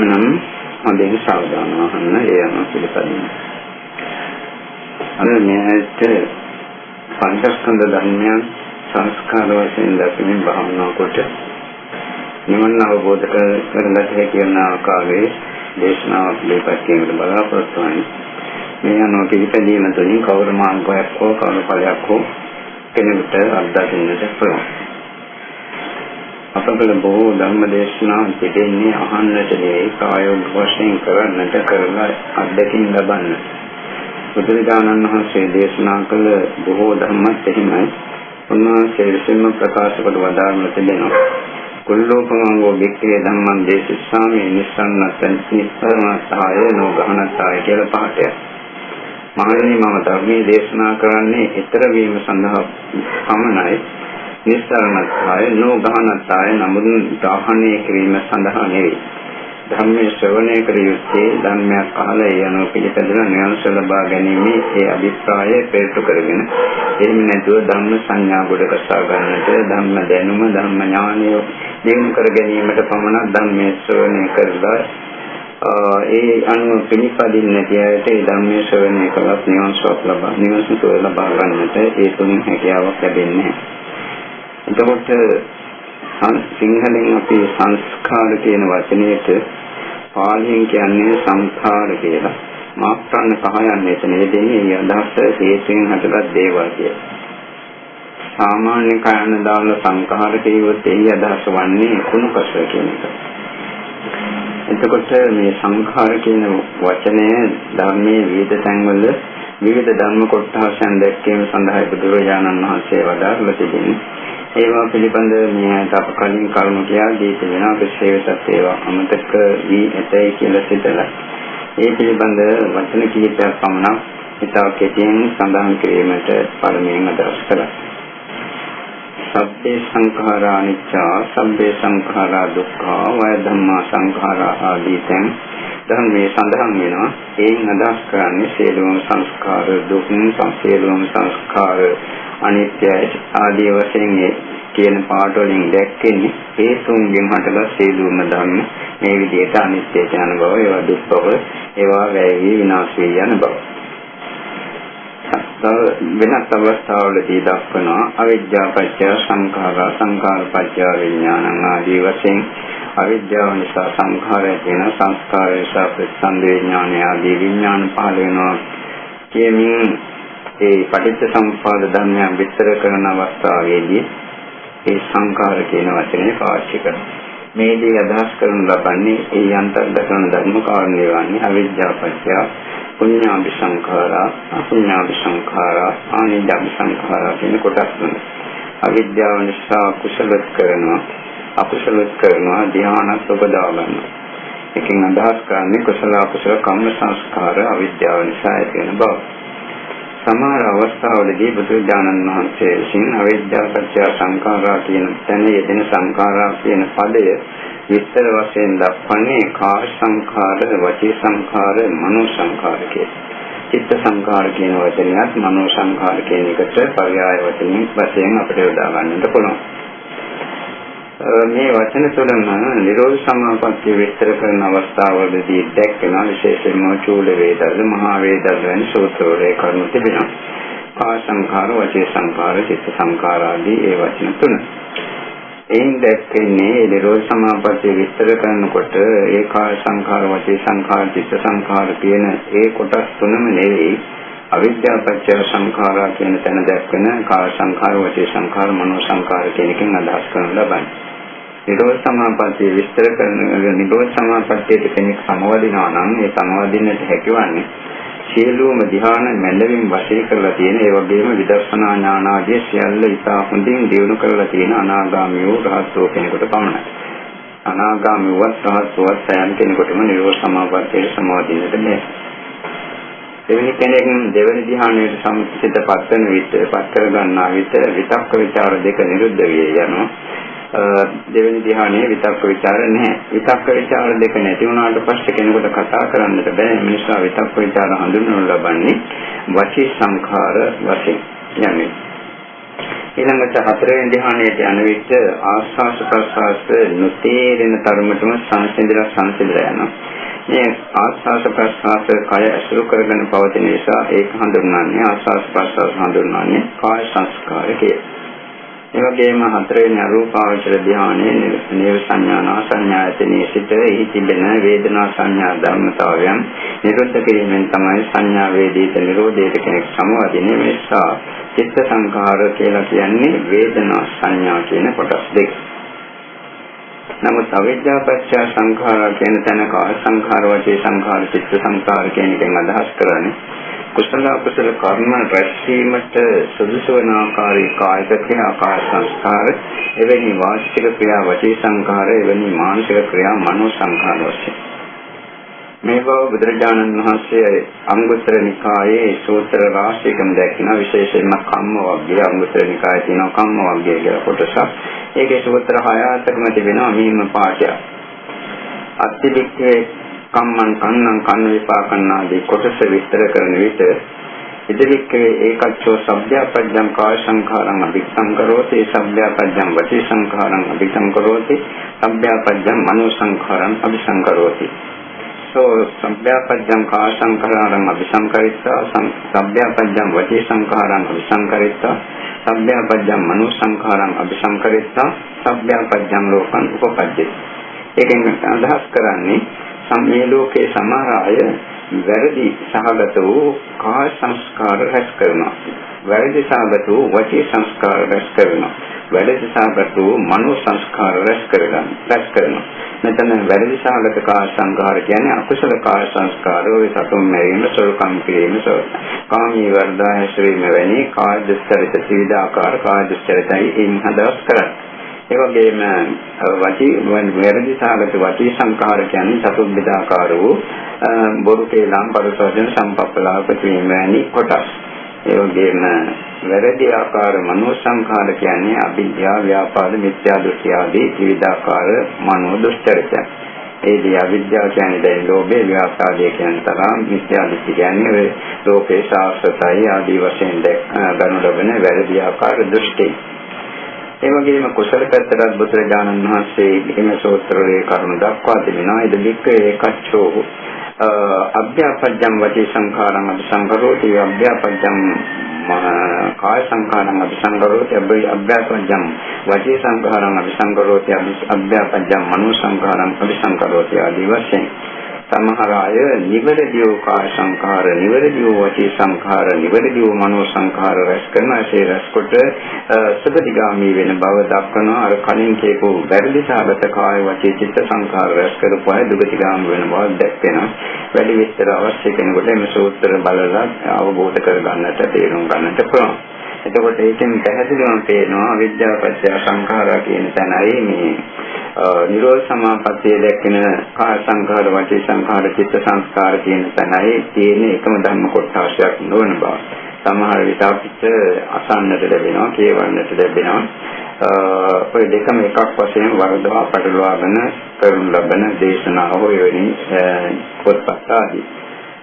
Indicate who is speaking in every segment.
Speaker 1: නම් හොඳින් සාවධානව අහන්න ඒ අනුව පිළිපදින්න. අද මේකට පංචස්කන්ධ ධර්මයන් සංස්කාර වශයෙන් දැකීමෙන් භාවනා කොට නිවන අවබෝධ කරගන්න හැකියන ආකාරයේ දේශනාවක් පිළිපැද කිරීමට බලාපොරොත්තු වෙනවා. මේ අනුව පිළිපැදීම තුළින් කවර මාර්ගයක් හෝ කවර ඵලයක් හෝ කෙනෙකුට අත්දකින්නට පුළුවන්. අපගල බොහෝ ධර්ම දේශනා පිටෙන්නේ අහන්නට නෙවෙයි ප්‍රායෝගික වශයෙන් කරන්නට කරලා අත්දැකීම් ලබන්න. බුදුරජාණන් වහන්සේ දේශනා කළ බොහෝ ධර්මත් එහෙමයි. උන්වහන්සේ විසින්ම ප්‍රකාශ කොට වදාළා තිබෙනවා. කුල්ලෝපමංගෝ වික්ඛේ ධම්මං දේශිස්සාමි නිස්සරණතාය නෝගහනතාය කියලා පාඩයක්. මහණෙනි මම ධර්මයේ දේශනා කරන්නේ ඊතර වීම සඳහා පමණයි. නිස්සරණතාය නෝගහනතාය නමුත් දහණය කිරීම සඳහා නෙවෙයි. ධර්මයේ ශ්‍රවණය කර යුත්තේ ධර්මයක් අහලා ඒ අනුව පිළිපැදලා ඥානස ලබා ගැනීම ඒ අභිප්‍රායය පෙරටු කරගෙන එහෙම නැතුව ධර්ම සංඥා කොට කසා ගන්නට ධර්ම දැනුම ධර්ම ඥානය දිනු කර ගැනීමට පමණක් ධර්මයේ ශ්‍රවණය කරලා ඒ අනුව පිළිපදින්න තියට ඒ ධර්මයේ ශ්‍රවණය කළත් නිවන් සුව ලබා ගන්නට ඒ තුලින් හැකියාවක් ලැබෙන්නේ. එතකොට සිංහලෙන් අපි සංස්කාර කියන වචනයට පාලියෙන් කියන්නේ සංඛාර කියලා. මාත්‍රාන්න පහයන්නේ එතන දෙන්නේ ඒ අදහස හේතුයෙන් හටගත් දේවල් කියලා. සාමාන්‍ය කයන දාන සංඛාර කියවොත් ඒ අදහස වන්නේ කුණුකස කියන එක. එතකොට මේ සංඛාර කියන වචනය ධර්මයේ විවිධ තැන්වල විවිධ ධර්ම කොටසයන් දැක්වීම සඳහා බුදුරජාණන් වහන්සේ වදාළා තිබෙනවා. ඒවා පිළිබඳ මෙයට අප කලින් කරුණු කියා දී තිබෙනවා. විශේෂයෙන්ම ඒවා අමතක වී ඇතයි කියලා සිතලා ඒ පිළිබඳ වචන කිහිපයක් පමණක් ඉතා කෙටියෙන් සඳහන් කිරීමට පළමුවෙන් අදහස් කළා. සබ්බේ සංඛාරා අනිච්චා සබ්බේ සංඛාරා දුක්ඛා වය ධම්මා සංඛාරා ආදී තැන් ධර්මයේ සඳහන් වෙනවා. ඒන් අදහස් කරන්නේ සියලුම සංස්කාර දුක් සියලුම සංස්කාර අනිත්‍යයි ආදී වශයෙන් කියන පාඩ වලින් දැක්කෙන්නේ හේතුන්ගෙන් හටගත් සියලුම ධර්ම මේ විදිහට අනිත්‍ය යන බව, ඒවා දුක් බව, ඒවා වැයවි විනාශ වී යන බව. වෙනත් අවස්ථාවලදී දක්වනවා අවිද්‍යාව පත්‍ය සංඛාරා සංඛාර පත්‍ය විඥානං ආදී වශයෙන් අවිද්‍යාව නිසා සංඛාරය වෙන සංස්කාරය නිසා ප්‍රතිසන්ද විඥානය ආදී විඥාන පහළ වෙනවා කියමින් ඒ පටිච්ච සමුප්පාද ධර්මයන් විස්තර කරන අවස්ථාවේදී ඒ සංඛාර කියන වචනේ පාවිච්චි කරනවා. මේදී අදහස් කරනු ලබන්නේ ඒ අන්තර්ගත කරන ධර්ම කාරණේ වන්නේ අවිද්‍යාව පත්‍ය පුඤ්ඤාභි සංඛාරා අපුඤ්ඤාභි සංඛාරා ආනිජාභි සංඛාරා කියන කොටස් තුන. අවිද්‍යාව නිසා කුසලත් කරනවා අකුසලත් කරනවා ධ්‍යානත් උපදවා ගන්නවා. එකෙන් අදහස් කරන්නේ කුසල අකුසල කම්ම සංස්කාර අවිද්‍යාව නිසා ඇති වෙන බව. සමහර අවස්ථාවලදී බුදුරජාණන් වහන්සේ විසින් අවිද්‍යාව පත්‍ය සංඛාරා කියන තැන යෙදෙන සංඛාරා කියන පදය විස්තර වශයෙන් දක්වන්නේ කාය සංඛාර, වචී සංඛාර, මනෝ සංඛාර කියලා. චිත්ත සංඛාර කියන වචනයත් මනෝ සංඛාර කියන එකට පර්යාය වචනින් වශයෙන් අපිට යොදා ගන්නට පුළුවන්. මේ වචන තුළම නිරෝධ සමාපත්තිය විස්තර කරන අවස්ථාවලදී දැක්වෙන විශේෂයෙන්ම චූල වේදල්ල, මහා වේදල්ල වැනි සූත්‍රවල කරුණු තිබෙනවා. කාය සංඛාර, වචී සංඛාර, චිත්ත සංඛාර ආදී ඒ වචන තුන. එයින් දැක්වෙන්නේ නිරෝධ සමාපත්තිය විස්තර කරනකොට ඒ කාය සංඛාර, වචී සංඛාර, චිත්ත සංඛාර කියන ඒ කොටස් තුනම නෙවෙයි අවිද්‍යාව පත්‍ය සංඛාරා කියන තැන දැක්වෙන කාය සංඛාර, වචී සංඛාර, මනෝ සංඛාර කියන එකෙන් අදහස් කරනු ලබන්නේ. නිරෝධ සමාපත්තිය විස්තර කරන නිරෝධ සමාපත්තියට කෙනෙක් සමවදිනවා නම් ඒ සමවදින්නට හැකිවන්නේ සියලුම ධ්‍යාන මැලවින් වශී කරලා තියෙන ඒ වගේම විදර්ශනා ඥාන ආදී සියල්ල ඉතා හොඳින් දියුණු කරලා තියෙන අනාගාමී වූ රහතෝ කෙනෙකුට පමණයි. අනාගාමී වූ රහතෝ සයන් කෙනෙකුටම නිරෝධ සමාපත්තියට සමවදින්නට බැහැ. දෙවෙනි කෙනෙක් දෙවෙනි ධ්‍යානයේ සම්පූර්ණපත් වෙන විට පත් කර ගන්නා විට විතක්ක ਵਿਚාර දෙක නිරුද්ධ විය යනවා. දෙවෙනි ධ්‍යානයේ විතක්ක ਵਿਚාර නැහැ. විතක්ක ਵਿਚාර දෙක නැති වුණාට පස්සේ කෙනෙකුට කතා කරන්නට බෑ. ඒ නිසා විතක්ක ਵਿਚාර හඳුන්වනු ලබන්නේ වචී සංඛාර වශයෙන්. යන්නේ ඊළඟට හතරවෙනි ධ්‍යානයට යන විට ආස්වාස ප්‍රස්වාස නොතේරෙන තරමටම සංසිඳලා යනවා. මේ ආස්වාස ප්‍රස්වාස කය අසුරු කරගෙන පවතින නිසා ඒක හඳුන්වන්නේ ආස්වාස ප්‍රස්වාස හඳුන්වන්නේ කාය සංස්කාර කියලා. ඒ වගේම හතරවෙනි අරූපාවචර ධ්‍යානයේ නේව සංඥානා සංඥායතනයේ සිට එහි තිබෙන වේදනා සංඥා ධර්මතාවයන් නිරුද්ධ කිරීමෙන් තමයි සංඥා වේදිත නිරෝධයට කෙනෙක් සමවදින්නේ. මේ නිසා චිත්ත සංඛාර කියලා කියන්නේ වේදනා සංඥා කියන කොටස් දෙක. නමුත් අවිද්‍යා පත්‍ය සංඛාර කියන තැන කාය සංඛාර වචේ සංඛාර චිත්ත සංඛාර කියන එකෙන් අදහස් කරන්නේ කුසල අකුසල කර්ම රැස්වීමට සුදුසු වන ආකාරී කායික ක්‍රියා කාය සංස්කාර, එවැනි වාචික ක්‍රියා වචී සංඛාර, එවැනි මානසික ක්‍රියා මනෝ සංඛාර වශයෙන්. මේ බව බුදුරජාණන් වහන්සේ අංගුත්තර නිකායේ සූත්‍ර රාශියකම දැක්වෙන විශේෂයෙන්ම කම්ම වර්ගයේ අංගුත්තර නිකායේ තියෙන කම්ම වර්ගය කියලා කොටසක්. ඒකේ සූත්‍ර 6-7කම තිබෙනවා මෙහිම පාඨය. අත්තිවික්කේ කම්මං කන්නං කන්න විපාකන්නාදී කොටස විස්තර කරන විට ඉදිරික්කේ ඒකච්චෝ සබ්බ්‍යාපජ්ජං කාය සංඛාරං අභිසංකරෝති සබ්බ්‍යාපජ්ජං වචී සංඛාරං අභිසංකරෝති සබ්බ්‍යාපජ්ජං මනෝ සංඛාරං අභිසංකරෝති. සබ්බ්‍යාපජ්ජං කාය සංඛාරං අභිසංකරිත්වා සබ්බ්‍යාපජ්ජං වචී සංඛාරං අභිසංකරිත්වා සබ්බ්‍යාපජ්ජං මනෝ සංඛාරං අභිසංකරිත්වා සබ්බ්‍යාපජ්ජං ලෝකං උපපජ්ජති. ඒකෙන් අදහස් කරන්නේ මේ ලෝකේ සමහර අය වැරදි සහගත වූ කාය සංස්කාර රැස් කරනවා. වැරදි සහගත වූ වචී සංස්කාර රැස් කරනවා. වැරදි සහගත වූ මනෝ සංස්කාර රැස් කරනවා. මෙතන වැරදි සහගත කාය සංස්කාර කියන්නේ අකුසල කාය සංස්කාර, ඔය සතුන් මැරීම, සොරකම් කිරීම, කාමී වර්ධා හැසිරීම වැනි කාය දුස්චරිත විවිධාකාර කාය දුස්චරිතයි එයින් හදවස් කරන්නේ. ඒ වගේම වැරදි සහගත වචී සංඛාර කියන්නේ චතුර්විධාකාර වූ බොරු කේලම් පරිසෝධන සම්පප්පලාප වීම වැනි කොටස්. ඒ වගේම වැරදි ආකාර මනෝ සංඛාර කියන්නේ අවිද්‍යාව, ව්‍යාපාද, මිත්‍යා දෘෂ්ටි ආදී විවිධාකාර මනෝ දුෂ්චරිතයන්. ඒදී අවිද්‍යාව කියන්නේ දැන් ලෝභය, ව්‍යාපාදය කියන්නේ තරම්, මිත්‍යා දෘෂ්ටි කියන්නේ ලෝකේ සාස්ත්‍රය ආදී වශයෙන් ගනු ලබන වැරදි ආකාර දෘෂ්ටි. ඒ වගේම කුසල පැත්තට බුදුරජාණන් වහන්සේ එම සූත්‍රයේ කරුණු දක්වා තිබෙනවා. ඉද වික්‍රේ කච්චෝ අභ්‍යාපජ්ජං වචී සංඛාරං අபிසංකරෝති අභ්‍යාපජ්ජං කාය සංඛාරං අபிසංකරෝති අභ්‍යාපජ්ජං වචී සංඛාරං අபிසංකරෝති අභ්‍යාපජ්ජං මනෝ සංඛාරං අபிසංකරෝති ආදී වශයෙන් සමහර අය නිවැරදිව කාය සංඛාර, නිවැරදිව වචී සංඛාර, නිවැරදිව මනෝ සංඛාර රැස් කරන ඒ රැස්කොට සුගතිගාමී වෙන බව දක්වනවා. අර කලින් කියපු වැරදි සාගත කාය වචී චිත්ත සංඛාර රැස් කරපු අය දුගතිගාමී වෙන බව දැක්වෙනවා. වැඩි විස්තර අවශ්‍ය කෙනෙකුට මේ සූත්‍ර බලලා අවබෝධ කරගන්නට, තේරුම් ගන්නට පුළුවන්. එතකොට ඒකෙන් පැහැදිලිවම පේනවා විද්‍යාව පත්‍ය සංඛාරා කියන තැනයි මේ නිරෝධ සමාපත්තිය දැක්වෙන කාය සංඛාර, වචී සංඛාර, චිත්ත සංස්කාර කියන තැනයි තියෙන එකම ධර්ම කොටසක් නොවන බව. සමහර විට අපිට අසන්නට ලැබෙනවා, කියවන්නට ලැබෙනවා. ඔය දෙකම එකක් වශයෙන් වරදවා පටලවාගෙන කරනු ලබන දේශනාව වෙනි පොත්පත් ආදී.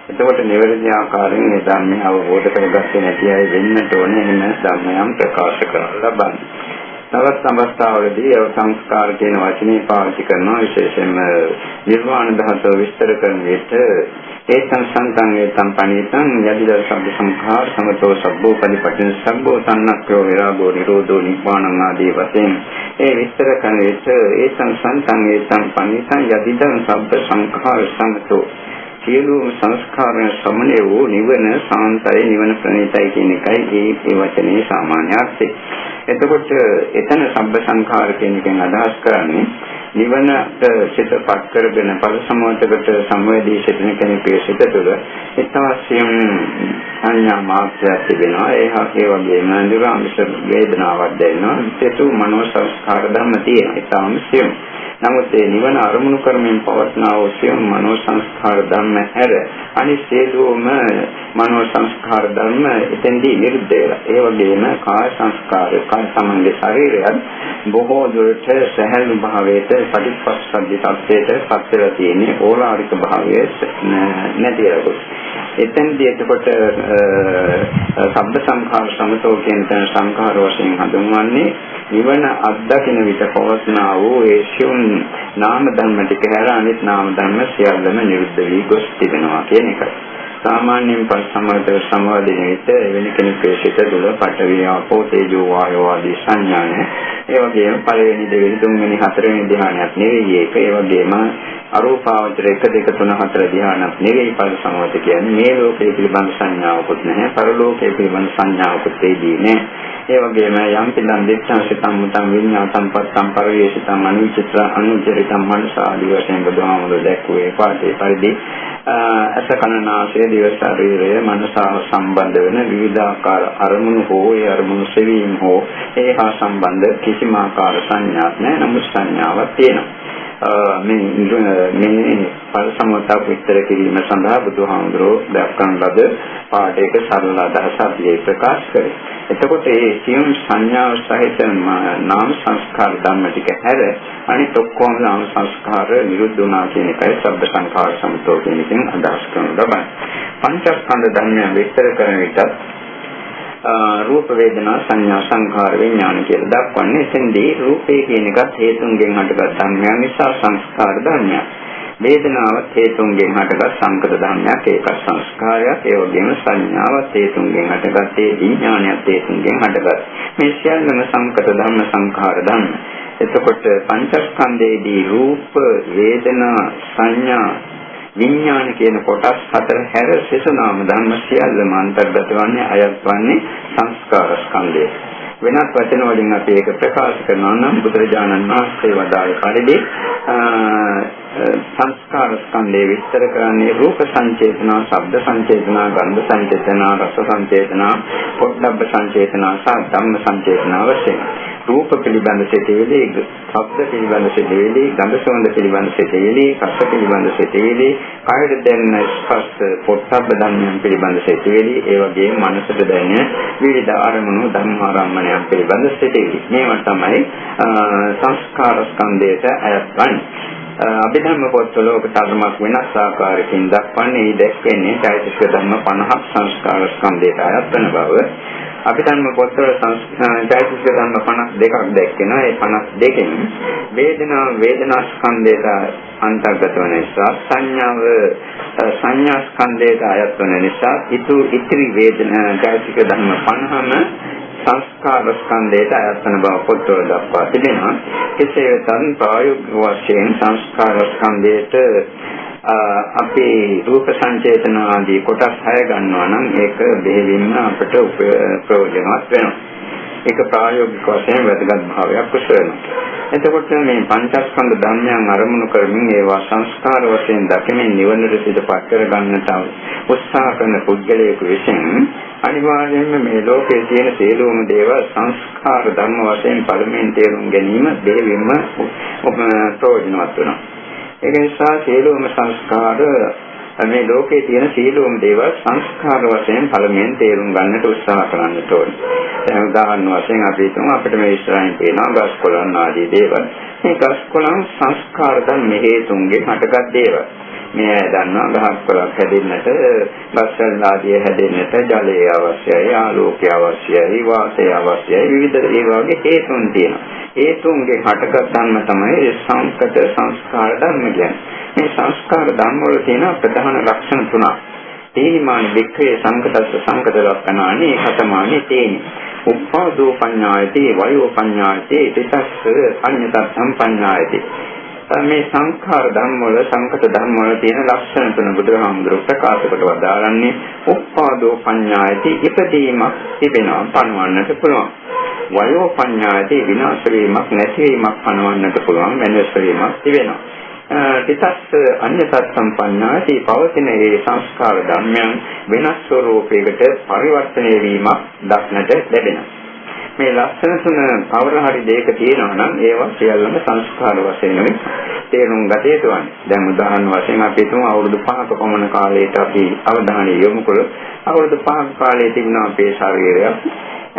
Speaker 1: එතකොට නිවැරදි ආකාරයෙන් මේ ධර්මය අවබෝධ කරගත්තේ නැති අය වෙන්නට ඕනේ. එහෙම ධර්මයන් ප්‍රකාශ කරන්න ලබන්නේ. තවත් අවස්ථාවලදී සංස්කාර කියන වචනේ පාවිච්චි කරනවා. විශේෂයෙන්ම නිර්වාණ ධාතුව විස්තර කරන විට ඒතං සම්තං ඒතං පණිතං යදිද සබ්බ සංඛාර සමතෝ සබ්බෝ පරිපටින සබ්බෝ සන්නක්ඛෝ විරාගෝ නිරෝධෝ නිබ්බාණං ආදී වශයෙන් ඒ විස්තර කරන විට ඒතං සම්තං ඒතං පණිතං යදිද සබ්බ සංඛාර සමතෝ සියලුම සංස්කාරයන් සමනය වූ නිවන සාන්තයි, නිවන ප්‍රණීතයි කියන එකයි මේ වචනේ සාමාන්‍ය අර්ථය. එතකොට එතන සබ්බ සංඛාර කියන එකෙන් අදහස් කරන්නේ නිවනට සිතපත් කරගෙන පරිසමෝතකට සංවේදී සිටින කෙනෙකුගේ සිත තුළ ඉතාවස්යම් සංඥා මාත්‍රයක් තිබෙනවා. ඒ වගේම නිරාමිෂ වේදනාවක් දැනෙනවා. සිත මනෝ සංස්කාර ධර්ම තියෙනවා. ඉතාවස්යම්. නමුත් ඒ නිවන අරමුණු කරමින් පවත්නා වූ සියම් මනෝ සංස්කාර ධර්ම හැර අනිත් සියලුම මනෝ සංස්කාර ධර්ම එතෙන්දී නිරුද්ධ වෙලා. ඒ වගේම කාය සංස්කාර, කාය සමන්ගේ ශරීරයත් බොහෝ දුරට සැහැල්ලු භාවයට පටිච්චසමුප්පාද තත්ත්වයට පත් වෙලා තියෙන්නේ ඕලාරික භාවයේ නැතිවෙලා. එතෙන්දී එතකොට සබ්බ සංඛාර සමතෝ කියන තැන සංඛාර වශයෙන් හඳුන්වන්නේ නිවන අත්දකින විට පවස්නා වූ ඒ සියුම් නාම ධර්ම ටික හැර අනිත් නාම ධර්ම සියල්ලම නිරුද්ධ වී ගොස් තිබෙනවා කියන එකයි. සාමාන්‍යයෙන් සම්වාදින විට එවැනි කෙනෙකුගේ සිත තුළ පඨවි ආපෝ තේජෝ වායෝ ආදී සංඥා නැහැ. ඒ වගේම පළවෙනි දෙවෙනි තුන්වෙනි හතරවෙනි ධ්‍යානයක් නෙවෙයි ඒක. ඒ වගේම අරූපාවචර 1 2 3 4 ධ්‍යානයක් නෙවෙයි පළ සමවත කියන්නේ. මේ ලෝකයේ පිළිබඳ සංඥාවකුත් නැහැ. පරලෝකයේ පිළිබඳ සංඥාවකුත් එදී නැහැ. ඒ වගේම යම් පිළිබඳ දෙච්ඡා සිතම් මුතම් විඤ්ඤාතම් පත්තම් පරිවේශිතම් අනුචිත්‍ර අනුචරිතම් මනස ආදී වශයෙන් බුදුහාමුදුරුවෝ දැක්වුවේ පාඨයේ පරිදි අස කනනාසය දිව ශරීරය මනසාව සම්බන්ධ වෙන විවිධාකාර අරමුණු හෝ ඒ අරමුණු සෙවීම හෝ ඒ හා සම්බන්ධ කිසිම ආකාර සංඥාවක් නැහැ. නමුත් සංඥාවක් තියෙනවා. මේ පරිසමතාව විස්තර කිරීම සඳහා බුදුහාමුදුරුවෝ දක්වන ලද පාඩයක සරල අදහසක් ප්‍රකාශ කරේ. එතකොට මේ සියුම් සංඥාව සහිත නාම සංස්කාර ධර්ම ටික හැර අනිත් ඔක්කොම නාම සංස්කාර නිරුද්ධ වුණා කියන එකයි සබ්බ සංඛාර සමතෝ කියන එකෙන් අදහස් කරනු ලබන්නේ. පංචස්කන්ධ ධර්මයන් විස්තර කරන විට රූප වේදනා සංඥා සංඛාර විඥාන කියලා දක්වන්නේ. එතෙන්දී රූපේ කියන එකත් හේතුන්ගෙන් හටගත් ධර්මයක් නිසා සංස්කාර ධර්මයක්. වේදනාවත් හේතුන්ගෙන් හටගත් සංකත ධර්මයක් ඒක සංස්කාරයක්. ඒ වගේම සංඥාවත් හේතුන්ගෙන් හටගත් ඒ විඥානයත් හේතුන්ගෙන් හටගත්. මේ සියල්ලම සංකත ධර්ම සංඛාර ධර්ම. එතකොට පංචස්කන්ධයේදී රූප වේදනා සංඥා විඥාන කියන කොටස් හතර හැර සෙසු නාම ධර්ම සියල්ලම අන්තර්ගත වන්නේ අයත් වන්නේ සංස්කාර ස්කන්ධය. වෙනත් වචන වලින් අපි ඒක ප්‍රකාශ කරනවා නම් බුදුරජාණන් වහන්සේ වදාළ පරිදි සංස්කාර ස්කන්ධය විස්තර කරන්නේ රූප සංචේතනා, ශබ්ද සංචේතනා, ගන්ධ සංචේතනා, රස සංචේතනා, පොට්ටබ්බ සංචේතනා සහ ධම්ම සංචේතනා වශයෙන්. රූප පිළිබඳ සිතවිලි, ශබ්ද පිළිබඳ සිතවිලි, ගන්ධ සුවඳ පිළිබඳ සිතවිලි, රස පිළිබඳ සිතවිලි, කායයට දැනෙන ස්පර්ශ පොට්ටබ්බ ධම්මයන් පිළිබඳ සිතවිලි, ඒ වගේම මනසට දැනෙන විවිධ අරමුණු ධර්මාරම්මණයන් පිළිබඳ සිතවිලි. මේවා තමයි සංස්කාර ස්කන්ධයට අයත් වන්නේ. අභිධර්ම පොත්වල ඔබ තරමක් වෙනස් ආකාරයකින් දක්වන්නේ. ඒ දැක්වෙන්නේ චෛතසික ධර්ම 50ක් සංස්කාර ස්කන්ධයට අයත් වන බව. අභිධර්ම පොත්වල චෛතසික ධර්ම 52ක් දැක්වෙනවා. ඒ 52කින් වේදනා ස්කන්ධයට අන්තර්ගත වන නිසා, සංඥා ස්කන්ධයට අයත් වන නිසා ඉතිරි වේදනා චෛතසික ධර්ම 50ම සංස්කාර ස්කන්ධයට අයත් වන බව පොත්වල දක්වා තිබෙනවා. කෙසේ වෙතත් ප්‍රායෝගික වශයෙන් සංස්කාර ස්කන්ධයට අපේ රූප සංචේතන ආදී කොටස් 6 ගන්නවා නම් ඒක බෙහෙවින්ම අපට ප්‍රයෝජනවත් වෙනවා. ඒක ප්‍රායෝගික වශයෙන් වැදගත් භාවයක් උසරනවා. එතකොට මේ පංචස්කන්ධ ධර්මයන් අරමුණු කරමින් ඒවා සංස්කාර වශයෙන් දකිමින් නිවනට සිදුපත් කර ගන්නට උත්සාහ කරන පුද්ගලයෙකු විසින් අනිවාර්යයෙන්ම මේ ලෝකයේ තියෙන සියලුම දේවල් සංස්කාර ධර්ම වශයෙන් පළමුවෙන් තේරුම් ගැනීම බෙහෙවින්ම ප්‍රයෝජනවත් වෙනවා. ඒක නිසා සියලුම සංස්කාර මේ ලෝකයේ තියෙන සියලුම දේවල් සංස්කාර වශයෙන් පළමුවෙන් තේරුම් ගන්නට උත්සාහ කරන්නට ඕනේ. දැන් උදාහරණ වශයෙන් අපි හිතමු අපිට මේ ඉස්සරහින් පේනවා ගස් කොළන් ආදී දේවල්. මේ ගස් කොළන් සංස්කාර ධර්ම හේතුන්ගෙන් හටගත් දේවල්. මේ අය දන්නවා ගහක් කොළක් හැදෙන්නට, ගස්වල ආදී හැදෙන්නට ජලය අවශ්‍යයි, ආලෝකය අවශ්‍යයි, වාතය අවශ්‍යයි, විවිධ ඒ වගේ හේතුන් තියෙනවා. හේතුන්ගේ හටගත් ධර්ම තමයි සංකත සංස්කාර ධර්ම කියන්නේ. මේ සංස්කාර ධර්ම වල තියෙන ප්‍රධාන ලක්ෂණ තුනක්. තේනිමානි වික්‍රේ සංකතස්ස සංකත ලක්ෂණානි කතමානි තේනි. උප්පාදෝ පඤ්ඤායති වයෝ පඤ්ඤායති තිතස්ස අඤ්ඤතස්සම් පඤ්ඤායති. මේ සංඛාර ධර්ම වල සංකත ධර්ම වල තියෙන ලක්ෂණ තුන බුදුහාමුදුරුවෝ ප්‍රකාශ කොට වදාරන්නේ උප්පාදෝ පඤ්ඤායති ඉපදීමක් තිබෙනවා පණවන්නට පුළුවන්. වයෝ පඤ්ඤායති විනාශ වීමක් නැතිවීමක් පණවන්නට පුළුවන් වෙනස් වීමක් තිබෙනවා. තිතස්ස අඤ්ඤතස්සම් පඤ්ඤායති පවතින මේ සංස්කාර ධර්මයන් වෙනස් ස්වરૂපයකට පරිවර්තනය වීමක් දක්නට ලැබෙනවා. මේ ලක්ෂණ තුන කවර හරි දෙයක තියෙනවා නම් ඒවා සියල්ලම සංස්කාර වශයෙන් තේරුම් ගත යුතුයි. දැන් උදාහරණ වශයෙන් අපි හිතමු අවුරුදු 5ක පමණ කාලයකට අපි අවධානය යොමු කළොත් අවුරුදු 5ක කාලයේ තිබුණ අපේ ශරීරය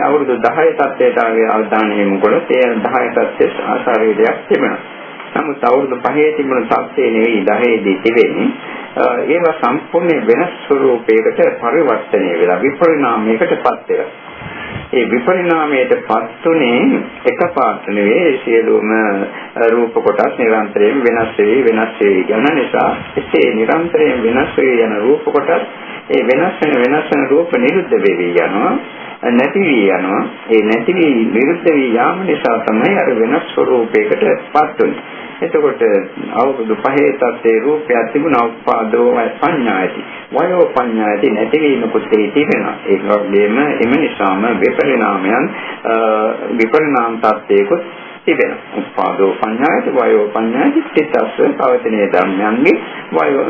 Speaker 1: අවුරුදු 10 තත්ත්වයට අවධානය යොමු කළොත් ඒ 10 තත්ත්වයේ ශරීරයක් තිබෙනවා. නමුත් අවුරුදු 5 තිබුණ තත්ත්වේ නෙවෙයි 10 දී තිබෙන්නේ. ඒවා සම්පූර්ණ වෙනස් ස්වරූපයකට පරිවර්තනය වෙලා විපරිණාමයකට පත් වෙලා. ඒ විපරිණාමයට පත්ුනේ එකපාරට නෙවෙයි සියලුම රූප කොටස් නිරන්තරයෙන් වෙනස් වෙවි යන නිසා ඒ නිරන්තරයෙන් වෙනස් වෙවි යන රූප කොටස් ඒ වෙනස් වෙන රූප නිරුද්ධ වෙවි යනවා නැති වී යනවා. ඒ නැති වී නිරුද්ධ වී යාම නිසා තමයි අර වෙනස් ස්වરૂපයකට පත්ුනේ. එතකොට අවුරුදු 5 තත්ත්වයේ රූපයක් තිබුණා උපාදෝ පඤ්ඤායති වයෝ පඤ්ඤායති නැතිවීමකුත් තිබෙනවා. ඒක වගේම එම නිසාම විපරිණාම තත්ත්වයකුත් තිබෙනවා. උපාදෝ පඤ්ඤායති වයෝ පඤ්ඤායති තිතස්ස පවතිනේ ධර්මයන්ගේ වයෝ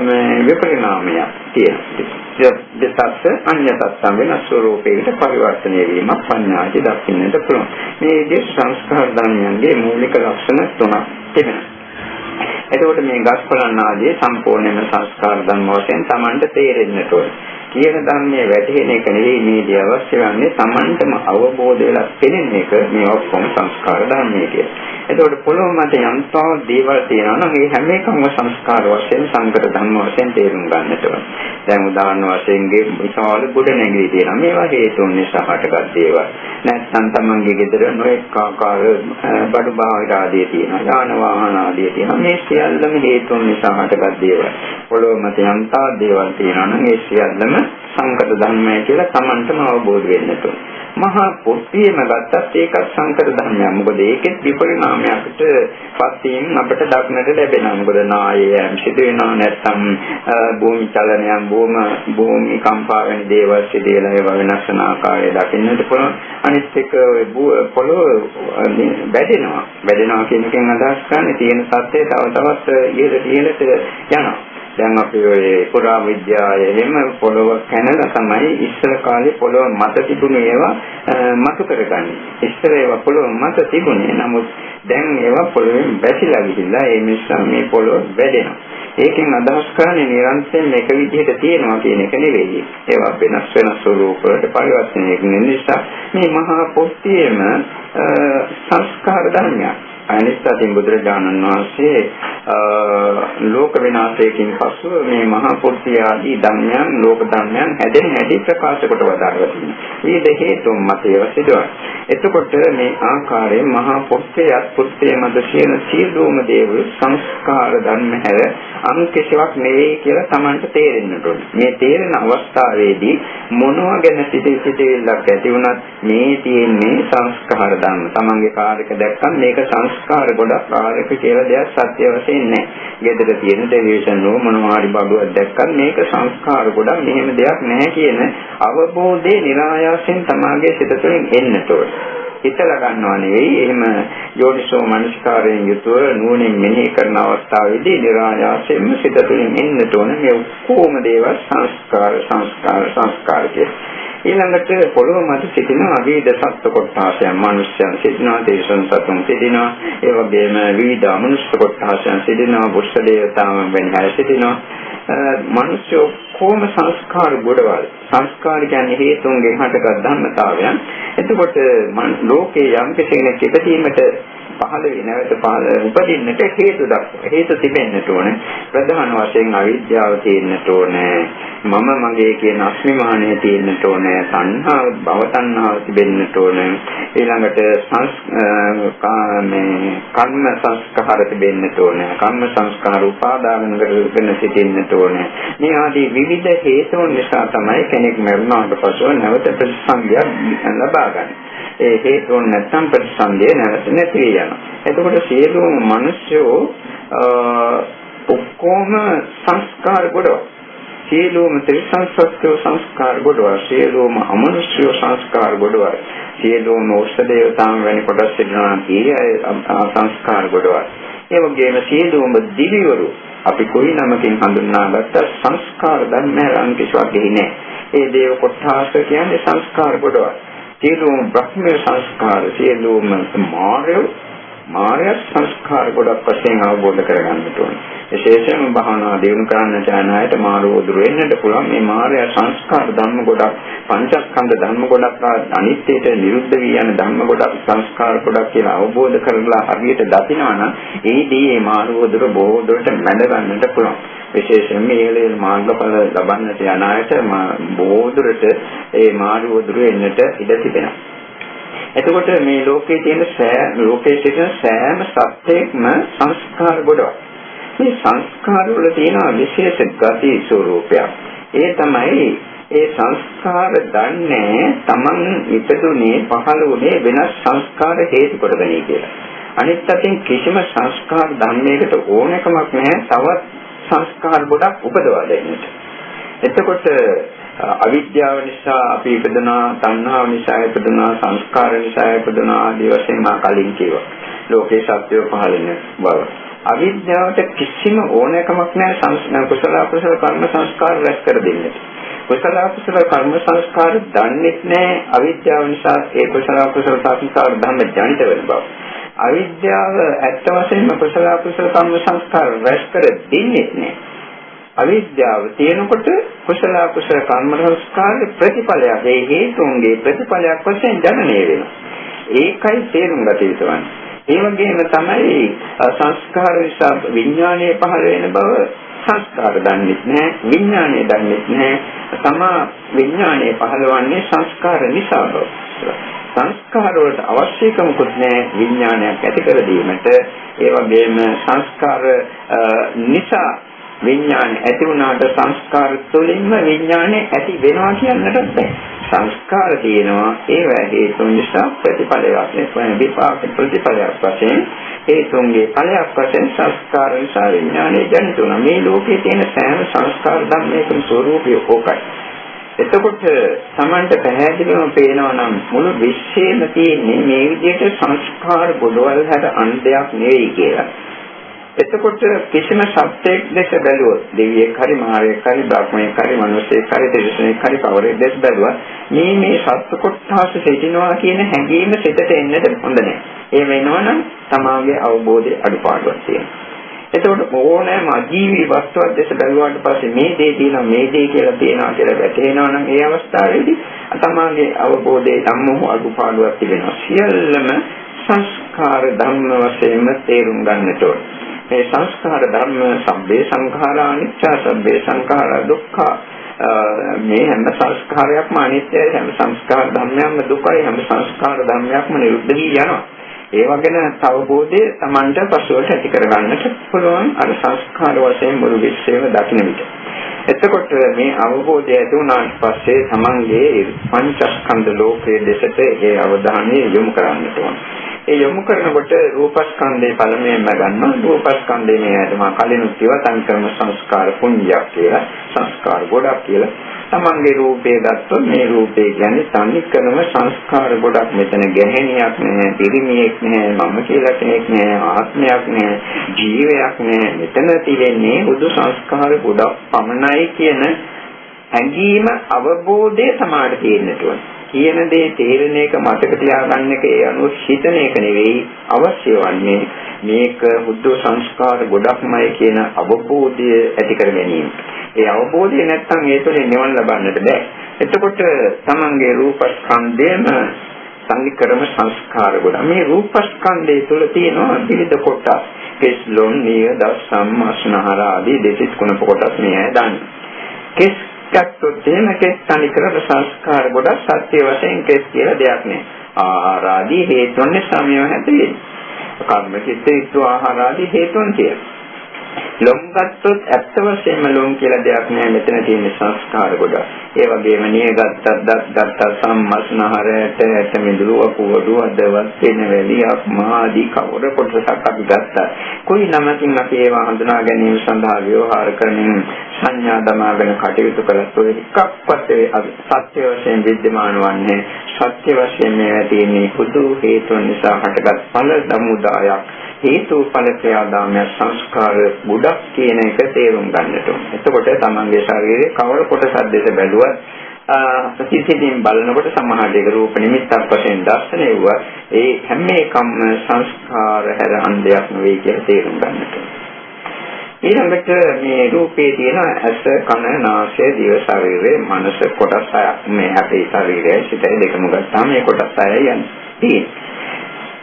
Speaker 1: විපරිණාමය තියෙනවා. දෙතස්ස අඤ්ඤතස්සම් වෙනස් ස්වરૂපයකට පරිවර්තනය වීමක් පඤ්ඤායති දක්ින්නට පුළුවන්. මේ විදිහට සංස්කාර ධර්මයන්ගේ මූලික ලක්ෂණ තුනක් තිබෙනවා. එතකොට මේ ගස්කොළන් ආදී සම්පූර්ණයෙන්ම සංස්කාර ධර්ම වශයෙන් Tamanට තේරෙන්නට ඕන. කියන ධර්මයේ වැටහෙන එක නෙවෙයි මේදී අවශ්‍ය වන්නේ Tamanටම අවබෝධ වෙලා පෙනෙන එක මේ ඔක්කොම සංස්කාර ධර්මයේ කියලා. එතකොට පොළොව මත යම්තාව දේවල් තියෙනවා නම් ඒ හැම එකම සංස්කාර වශයෙන් සංකත ධර්ම වශයෙන් තේරුම් ගන්නට ඕන. දැන් උදාහරණ වශයෙන් විශාල ගොඩනැගිලි තියෙනවා. මේවා හේතුන් නිසා හටගත් දේවල්. නැත්නම් Tamanගේ ගෙදර නොඑක ආකාර බඩු බාහිර ආදී තියෙනවා. යාන වාහන ආදී තියෙනවා. මේ සියල්ලම හේතුන් නිසා හටගත් දේවල්. පොළොව මත යම්තාව දේවල් තියෙනවා නම් ඒ සියල්ලම සංකත ධර්මය කියලා Tamanටම අවබෝධ වෙන්න ඕන. මහා පොත්තියම ගත්තත් ඒකත් සංකත ධර්මයක්. මොකද ඒකෙත් විපරිණාමයකට පස්සින් අපිට දක්නට ලැබෙනවා. මොකද නායයන් සිදු වෙනවා නැත්නම් භූමි චලනයන් භූමි කම්පා වෙන දේවල් සිදුවලා ඒවා වෙනස් වෙන ආකාරය දකින්නට පුළුවන්. අනිත් එක පොළොව වැඩෙනවා කියන එකෙන් අදහස් කරන්නේ තියෙන සත්‍යය තව තවත් ඉහළට යනවා. දැන් අපි ඔය පුරා විද්‍යාවේ එහෙම පොළොව කැනලා තමයි ඉස්සර කාලේ පොළොව මත තිබුණේ ඒවා මතු කරගන්නේ. ඉස්සර ඒවා පොළොව මත තිබුණේ නමුත් දැන් ඒවා පොළොවෙන් බැසිලා ගිහිල්ලා ඒ නිසා මේ පොළොව වැඩෙනවා. ඒකෙන් අදහස් කරන්නේ නිරන්තරයෙන් මේක විදිහට තියෙනවා කියන එක නෙවෙයි. ඒවා වෙනස් ස්වරූපවලට පරිවර්තනය වෙන නිසා මේ මහා පොත්තියේම සංස්කාර ධර්මයක්. අනිත්‍යයෙන් බුදුරජාණන් වහන්සේ ලෝක විනාශයෙන් පසු මේ මහා පුරුෂය ආදී ධර්මයන් ලෝක ධර්මයන් හැදෙන හැටි ප්‍රකාශ කොට වදාළා තියෙනවා. මේ දෙහේතුන් මත ඒවා සිදුවන. එතකොට මේ ආකාරයෙන් මහා පුරුෂයත් පුරුෂය මත සියලුම දේවල් සංස්කාර ධර්ම හැර අන් කිසිවක් නෙවෙයි කියලා Tamanට තේරෙන්නට ඕනේ. මේ තේරෙන අවස්ථාවේදී මොනවා ගැන සිතෙවිල්ලක් ඇති වුණත් මේ තියෙන්නේ සංස්කාර ධර්ම. Tamanගේ කාර්යක දැක්කම මේක සංස්කාර ගොඩක් කාර්යක කියලා දෙයක් සත්‍ය වශයෙන් නැහැ. ගෙදර තියෙන ටෙලිවිෂන් වල මොනවා හරි බඩුවක් දැක්කම මේක සංස්කාර ගොඩක් මෙහෙම දෙයක් නැහැ කියන අවබෝධයේ નિરાයාසයෙන් තමාගේ සිත තුළින් එන්නට ඕනේ. හිතලා ගන්නවා නෙවෙයි එහෙම යෝනිසෝ මනස්කාරයෙන් යුතුව නුවණින් මෙනෙහි කරන අවස්ථාවේදී નિરાයාසයෙන්ම සිත තුළින් එන්නට ඕනේ මේ ඔක්කොම දේවල් සංස්කාර කියලා. ඊළඟට පොළොව මත සිටින අවේද සත්ත්ව කොටසයන් මනුෂ්‍යයන් සිටිනවා, දේශන සතුන් සිටිනවා, ඒ වගේම විවිධ අමනුෂ්‍ය කොටසයන් සිටිනවා, බුද්ධ දේවතාවුන් වෙන හැර සිටිනවා. මනුෂ්‍ය කොහොම සංස්කාර ගොඩවල්. සංස්කාර කියන්නේ හේතුන්ගෙන් හටගත් ධර්මතාවයන්. එතකොට ලෝකේ යම් කෙනෙක් ඉපදීමට පහළ වෙනවට උපදින්නට හේතු තිබෙන්නට ඕනේ. ප්‍රධාන වශයෙන් අවිද්‍යාව තියෙන්නට ඕනේ. මම මගේ කියන අස්මිමානය තියෙන්නට ඕනේ. තණ්හාව, භව තණ්හාව තිබෙන්නට ඕනේ. ඊළඟට කර්ම සංස්කාර තිබෙන්නට ඕනේ. කර්ම සංස්කාර උපාදාන කරගෙන සිටින්නට ඕනේ. මේ ආදී විවිධ හේතුන් නිසා තමයි කෙනෙක් මරණයට පසුව නැවත ප්‍රතිසංගයක් ලබා ගන්න. ඒ හේතුන් නැත්නම් ප්‍රතිසන්දිය නැති වෙනවා. එතකොට සියලුම මිනිස්සු ඔක්කොම සංස්කාර ගොඩවල්. සියලුම ත්‍රිසංස්කෘත සංස්කාර ගොඩවල්. සියලුම අමනුෂ්‍ය සංස්කාර ගොඩවල්. සියලුම ඕෂධේවතාන් වැනි කොටස් සිටිනවා සංස්කාර ගොඩවල්. ඒ වගේම සියලුම දිවිවරු අපි කොයි නමකින් හඳුන්වාගත්ත සංස්කාර ධර්මයන් කිසිවක් දෙන්නේ. ඒ දේව කොටස කියන්නේ සංස්කාර ගොඩවල්. සියලුම බ්‍රහ්ම සංස්කාර, සියලුම මාර්ය මාය සංස්කාර ගොඩක් වශයෙන් අවබෝධ කරගන්නට ඕනේ. විශේෂයෙන්ම භාවනා දියුණු කරන්නට යන අයට මාර්ගෝදුර වෙන්නට පුළුවන්. මේ මාය සංස්කාර ධර්ම ගොඩක්, පංචස්කන්ධ ධර්ම ගොඩක්, අනිත්‍යයට නිරුද්ධ වී යන ධර්ම ගොඩක්, සංස්කාර ගොඩක් කියලා අවබෝධ කරලා හරියට දකිනවා නම් ඒදී මේ මාර්ගෝදුර බොහෝ දුරට මැඩ ගන්නට පුළුවන්. විශේෂයෙන්ම මේ මාර්ගඵල ලබන්නට යන අයට බොහෝ දුරට මේ මාර්ගෝදුර වෙන්නට ඉඩ තිබෙනවා. එතකොට මේ ලෝකයේ තියෙන සෑම සත්‍යයක්ම සංස්කාර ගොඩක්. මේ සංස්කාර වල තියෙන විශේෂ ගති ස්වરૂපයක්. ඒ තමයි ඒ සංස්කාර දන්නේ තමන් ඉපදුනේ පහළ වුණේ වෙනස් සංස්කාර හේතු කරගෙන කියලා. අනිත් අතින් කිසිම සංස්කාර ධර්මයකට ඕනකමක් නැහැ තවත් සංස්කාර ගොඩක් උපදවා දෙන්නට. එතකොට අවිද්‍යාව නිසා අපි ඉපදුනා, තණ්හාව නිසා ඉපදුනා, සංස්කාර නිසා ඉපදුනා ආදී වශයෙන් මා කලින් කිව්වා. ලෝකේ සත්‍යය පහළ වෙන බව. අවිද්‍යාවට කිසිම ඕනෑකමක් නැහැ කුසල අකුසල කර්ම සංස්කාර රැස් කර දෙන්නට. කුසල අකුසල කර්ම සංස්කාර දන්නේ නැහැ අවිද්‍යාව නිසා ඒ කුසල අකුසල සංස්කාර ධර්ම ජනිත වෙන බව. අවිද්‍යාව ඇත්ත වශයෙන්ම කුසල අකුසල කර්ම සංස්කාර රැස් කර දෙන්නේ නැහැ. අවිද්‍යාව තියෙනකොට කුසල අකුසල කර්ම සංස්කාර ප්‍රතිඵලයක්, ඒ හේතුන්ගේ ප්‍රතිඵලයක් වශයෙන් ජනනය වෙනවා. ඒකයි තේරුම් ගත යුතු වන්නේ. ඒ වගේම තමයි සංස්කාර නිසා විඥානය පහළ වෙන බව සංස්කාර දන්නේ නැහැ, විඥානය දන්නේ නැහැ. තමා විඥානය පහළවන්නේ සංස්කාර නිසා බව. සංස්කාර වලට අවශ්‍යකමකුත් නැහැ විඥානයක් ඇති කර දීමට. ඒ වගේම සංස්කාර නිසා විඥාන ඇති වුණාට සංස්කාර තුළින්ම විඥානය ඇති වෙනවා කියන්නට බෑ. සංස්කාර තියෙනවා ඒවා හේතු නිසා ප්‍රතිඵලයක් නෙවෙයි විපාක ප්‍රතිඵලයක් වශයෙන් හේතුන්ගේ ඵලයක් වශයෙන් සංස්කාර නිසා විඥානය ජනිත වෙනවා. මේ ලෝකයේ තියෙන සෑම සංස්කාර ධර්මයකම ස්වરૂපය ඕකයි. එතකොට Tamanට පැහැදිලිවම පේනවා නම් මුළු විශ්වයේම තියෙන්නේ මේ විදිහට සංස්කාර ගොඩවල් හැද අන්දයක් නෙවෙයි කියලා. එතකොට කිසිම සත්‍යයක් දැක බැලුවොත් දෙවියෙක් හරි මාරයෙක් හරි බ්‍රහ්මයෙක් හරි මිනිසෙක් හරි තිරිසනෙක් හරි කවරෙක් දැක බැලුවා මේ සත්‍ය කොටස සිටිනවා කියන හැඟීම සිතට එන්නට හොඳ නැහැ. ඒ වෙනවනම් තමාගේ අවබෝධයේ අඩුපාඩුවක් තියෙනවා. එතකොට ඕනෑම අජීවී වස්තුවක් දැක බැලුවාට පස්සේ මේ දේ තියෙනවා මේ දේ කියලා තියෙනවා කියලා වැටහෙනවා නම් ඒ අවස්ථාවේදී තමාගේ අවබෝධයේ ධම්මෝ අඩුපාඩුවක් තිබෙනවා. සියල්ලම සංස්කාර ධර්ම වශයෙන්ම තේරුම් ගන්නට ඕනේ. මේ සංස්කාර ධර්ම සම්බේ සංඛාරා අනිච්ච සම්බේ සංඛාරා දුක්ඛ මේ හැම සංස්කාරයක්ම අනිත්‍යයි, හැම සංස්කාර ධර්මයක්ම දුකයි, හැම සංස්කාර ධර්මයක්ම නිරුද්ධ වී යනවා. ඒ වගේම අවබෝධය Tamanට පසුවට ඇති කරගන්නට පුළුවන් අර සංස්කාර වශයෙන් මුළු විශ්වයම දකින්න විට. එතකොට මේ අවබෝධය ඇති වුණාට පස්සේ Tamanගේ පංචස්කන්ධ ලෝකයේ දෙසට ඒ අවධානය යොමු කරන්නට ඕන. ඒ යොමු කරනකොට රූපස්කන්ධේ පළමුවෙන්ම ගන්නවා. රූපස්කන්ධේ මේකට මා කලිනුත් කිව්වා සංකර්ම සංස්කාර පුඤ්ජයක් කියලා, සංස්කාර ගොඩක් කියලා. තමන්ගේ රූපය ගත්තොත් මේ රූපය කියන්නේ සංකර්ම සංස්කාර ගොඩක්. මෙතන ගැහෙණියක් නැහැ, පිරිමියෙක් නැහැ, මම කියලා කෙනෙක් නැහැ, ආත්මයක් නැහැ, ජීවයක් නැහැ. මෙතන තියෙන්නේ බුදු සංස්කාර ගොඩක් පමණයි කියන හැඟීම අවබෝධය සමාඩ තියෙන්නට ඕන. කියන දේ තේරෙන එක මතක තියාගන්න එක ඒ අනුව හිතන එක නෙවෙයි අවශ්‍ය වන්නේ මේක බුද්ධ සංස්කාර ගොඩක්මයි කියන අවබෝධය ඇති කර ගැනීම. ඒ අවබෝධය නැත්නම් ඒ තුළින් නිවන් ලබන්නට බෑ. එතකොට තමන්ගේ රූපස්කන්ධයම සංකර්ම සංස්කාර ගොඩ. මේ රූපස්කන්ධය තුළ තියෙනවා විවිධ කොටස්. කෙස් ලොම් නිය දස් සම්මස්නහර ආදී දෙතිස් කුණප කොටස් මේ දන්නේ. කෙස් ගත්තොත් එහෙම කෙස් තනිකරම සංස්කාර ගොඩක් සත්‍ය වශයෙන් කෙස් කියලා දෙයක් නෑ. ආහාර ආදී හේතුන් නිසා මේව හැදෙන්නේ. කර්ම චිත්ත ඍතු ආහාර ආදී හේතුන් කියලා. ලොම් ගත්තොත් ඇත්ත වශයෙන්ම ලොම් කියලා දෙයක් නෑ. මෙතන තියෙන සංස්කාර ගොඩක්. ඒ වගේම නිය ගත්තත් දත් ගත්තත් සම්මස්නහරයට ඇට මිදුළු අකුවඩු අදවත් වෙන වැලියක් මාදී කවර කොටසක් අපි ගත්තා. කොයි නමකින් අපි ඒවා හඳුනා ගැනීම සඳහා ව්‍යවහාර කරමින් සංඥා දමාගෙන කටයුතු කළත් ඔය එකක්වත් සත්‍ය වශයෙන් विद्यमान වන්නේ. සත්‍ය වශයෙන් මේවා තියෙන්නේ පුදු හේතුන් නිසා හටගත් ඵල සමුදායක්. හේතු ඵල ක්‍රියාදාමය සංස්කාර ගොඩක් කියන එක තේරුම් ගන්නට ඕනේ. එතකොට තමන්ගේ ශරීරයේ කවර කොටසක් දෙස බැලුවත් ප්‍රතිසිතින් බලනකොට සමහරට ඒක රූප නිමිත්තක් වශයෙන් දැర్శණය වුණා. ඒ හැම එකම සංස්කාර හැර අන්දයක් නෙවෙයි කියලා තේරුම් ගන්නට. ඊළඟට මේ රූපේ තියෙන ඇස, කන, නාසය, දිව, ශරීරය, මනස කොටස් හයක්. මේ අපේ ශරීරයයි සිතයි දෙකම ගත්තාම මේ කොටස් හයයි යන්නේ.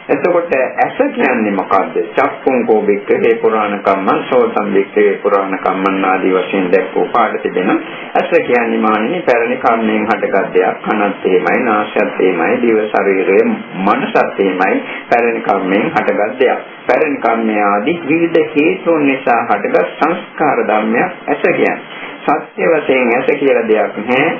Speaker 1: එතකොට ඇස කියන්නේ මොකද්ද? චක්කුං කෝ වික්ඛේ පුරාණ කම්මං සෝතං වික්ඛේ පුරාණ කම්මං ආදී වශයෙන් දැක්වූ පාඩ තිබෙන ඇස කියන්නේ මානිනී පැරණි කර්මයෙන් හටගත් දෙයක්. කනත් එහෙමයි, නාසයත් එහෙමයි, දිව, ශරීරය, මනසත් එහෙමයි පැරණි කර්මයෙන් හටගත් දෙයක්. පැරණි කර්මය ආදී විවිධ හේතුන් නිසා හටගත් සංස්කාර ධර්මයක් ඇස කියන්නේ. සත්‍ය වශයෙන් ඇස කියලා දෙයක් නැහැ.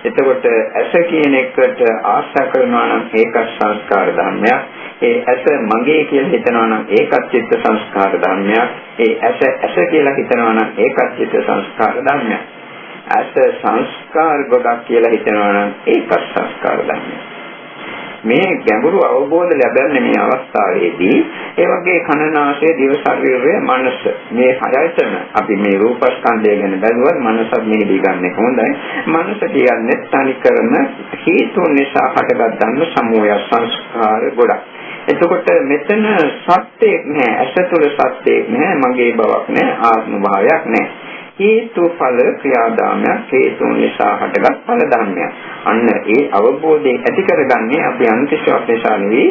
Speaker 1: එතකොට ඇස කියන එකට ආශා කරනවා නම් ඒක සංස්කාර ධර්මයක්. ඒ ඇස මගේ කියලා හිතනවා නම් ඒකත් චිත්ත සංස්කාර ධර්මයක්. ඒ ඇස කියලා හිතනවා නම් ඒකත් චිත්ත සංස්කාර ධර්මයක්. ඇස සංස්කාර ගොඩක් කියලා හිතනවා නම් ඒකත් සංස්කාර ධර්මයක්. මේ ගැඹුරු අවබෝධ ලැබෙන්නේ මේ අවස්ථාවේදී. ඒ වගේ කන, නාසය, දිව, ශරීරය, මනස මේ හයතම අපි මේ රූපස්කන්ධය ගැන බැලුවත් මනසත් මෙහිදී ගන්න එක හොඳයි. මනස කියන්නේ තනිකරම හේතුන් නිසා හටගත් ධර්ම සමූහය සංස්කාර ගොඩක්. එතකොට මෙතන සත්‍යයක් නෑ, ඇස තුළ සත්‍යයක් නෑ, මගේ බවක් නෑ, ආත්ම භාවයක් නෑ. හේතුඵල ක්‍රියාදාමයක්, හේතුන් නිසා හටගත් ඵල ධර්මයක්. අන්න ඒ අවබෝධය ඇති කරගන්නේ අපි අන්තිශාවක් නිසා නෙවෙයි,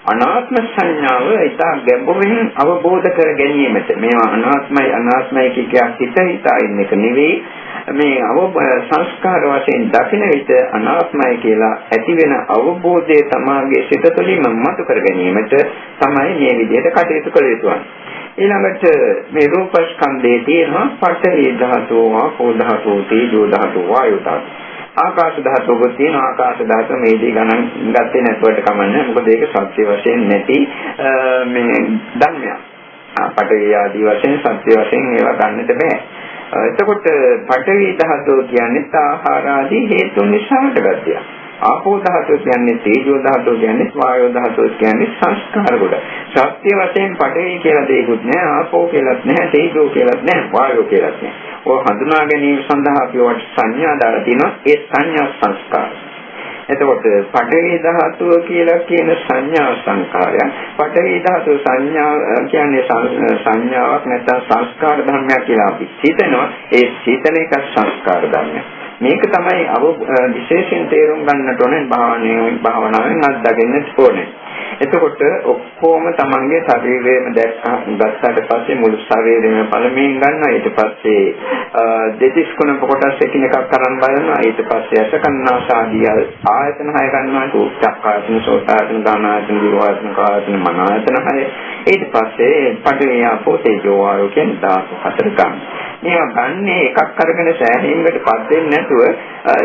Speaker 1: අනාත්ම සංඥාව ඉතා ගැඹුරින් අවබෝධ කර ගැනීමට. මේවා අනාත්මයි කියා හිතා ඉන්න එක නෙවෙයි. මේ සංස්කාර වශයෙන් දකින විට අනාත්මයි කියලා ඇති වෙන අවබෝධය තමාගේ සිත තුළින්ම මතු කර ගැනීමට තමයි මේ විදිහට කටයුතු කළ යුතු වන්නේ. ඊළඟට මේ රූපස්කන්ධයේ තියෙනවා පඨවි ධාතුව, ආපෝ ධාතුව, තේජෝ ධාතුව, වායු ධාතුව. ආකාශ ධාතුව තියෙනවා. ආකාශ ධාතුව මේදී ගණන් ගත්තේ නැතුවට කමන්නේ. මොකද ඒක සත්‍ය වශයෙන් නැති මේ ධර්මයක්. පඨවි ආදී වශයෙන් සත්‍ය වශයෙන් ඒවා ගන්නට බෑ. එතකොට පඨවි ධාතුව කියන්නේ ආහාර ආදී හේතුන් නිසා හටගත් දෙයක්. ආපෝ ධාතුව කියන්නේ තේජෝ ධාතුව කියන්නේ වායෝ ධාතුව කියන්නේ සංස්කාර කොට. සත්‍ය වශයෙන් පඨවි කියලා දෙයක්වත් නැහැ, ආපෝ කියලාත් නැහැ, තේජෝ කියලාත් නැහැ, වායෝ කියලාත් නැහැ. ඔය හඳුනා ගැනීම සඳහා අපි වට සංඥා දාලා තිනවා. ඒ සංඥා සංස්කාර. එතකොට පඨවි ධාතුව කියලා කියන සංඥා සංකාරය. පඨවි ධාතුව සංඥා කියන්නේ සංඥාවක් නැත්නම් සංස්කාර ධර්මයක් කියලා අපි හිතනවා. ඒ හිතන එක සංස්කාර ධර්මයක්. මේක තමයි විශේෂයෙන් තේරුම් ගන්නට ඕනේ භාවනාවෙන් අත්දකින්න ඕනේ. එතකොට ඔක්කොම තමන්ගේ ශරීරයේම ගත්තාට පස්සේ මුළු ශරීරෙම පළමුවෙන් ගන්නවා. ඊට පස්සේ දෙතිස් කුණප කොටස් එකිනෙකක් තරම් බලනවා. ඊට පස්සේ අස කන්නාස ආදී ආයතන 6 ගන්නවා. චක්කායතන, සෝතායතන, ගානායතන, දිවායතන, කායතන, මනායතන 6. ඊට පස්සේ පඨවි, ආපෝ, තේජෝ, වායෝ කියන ධාතු 4 ගන්නවා. මේවා ගන්න එකක් අරගෙන සෑහීමකටපත් වෙන්නේ නැතුව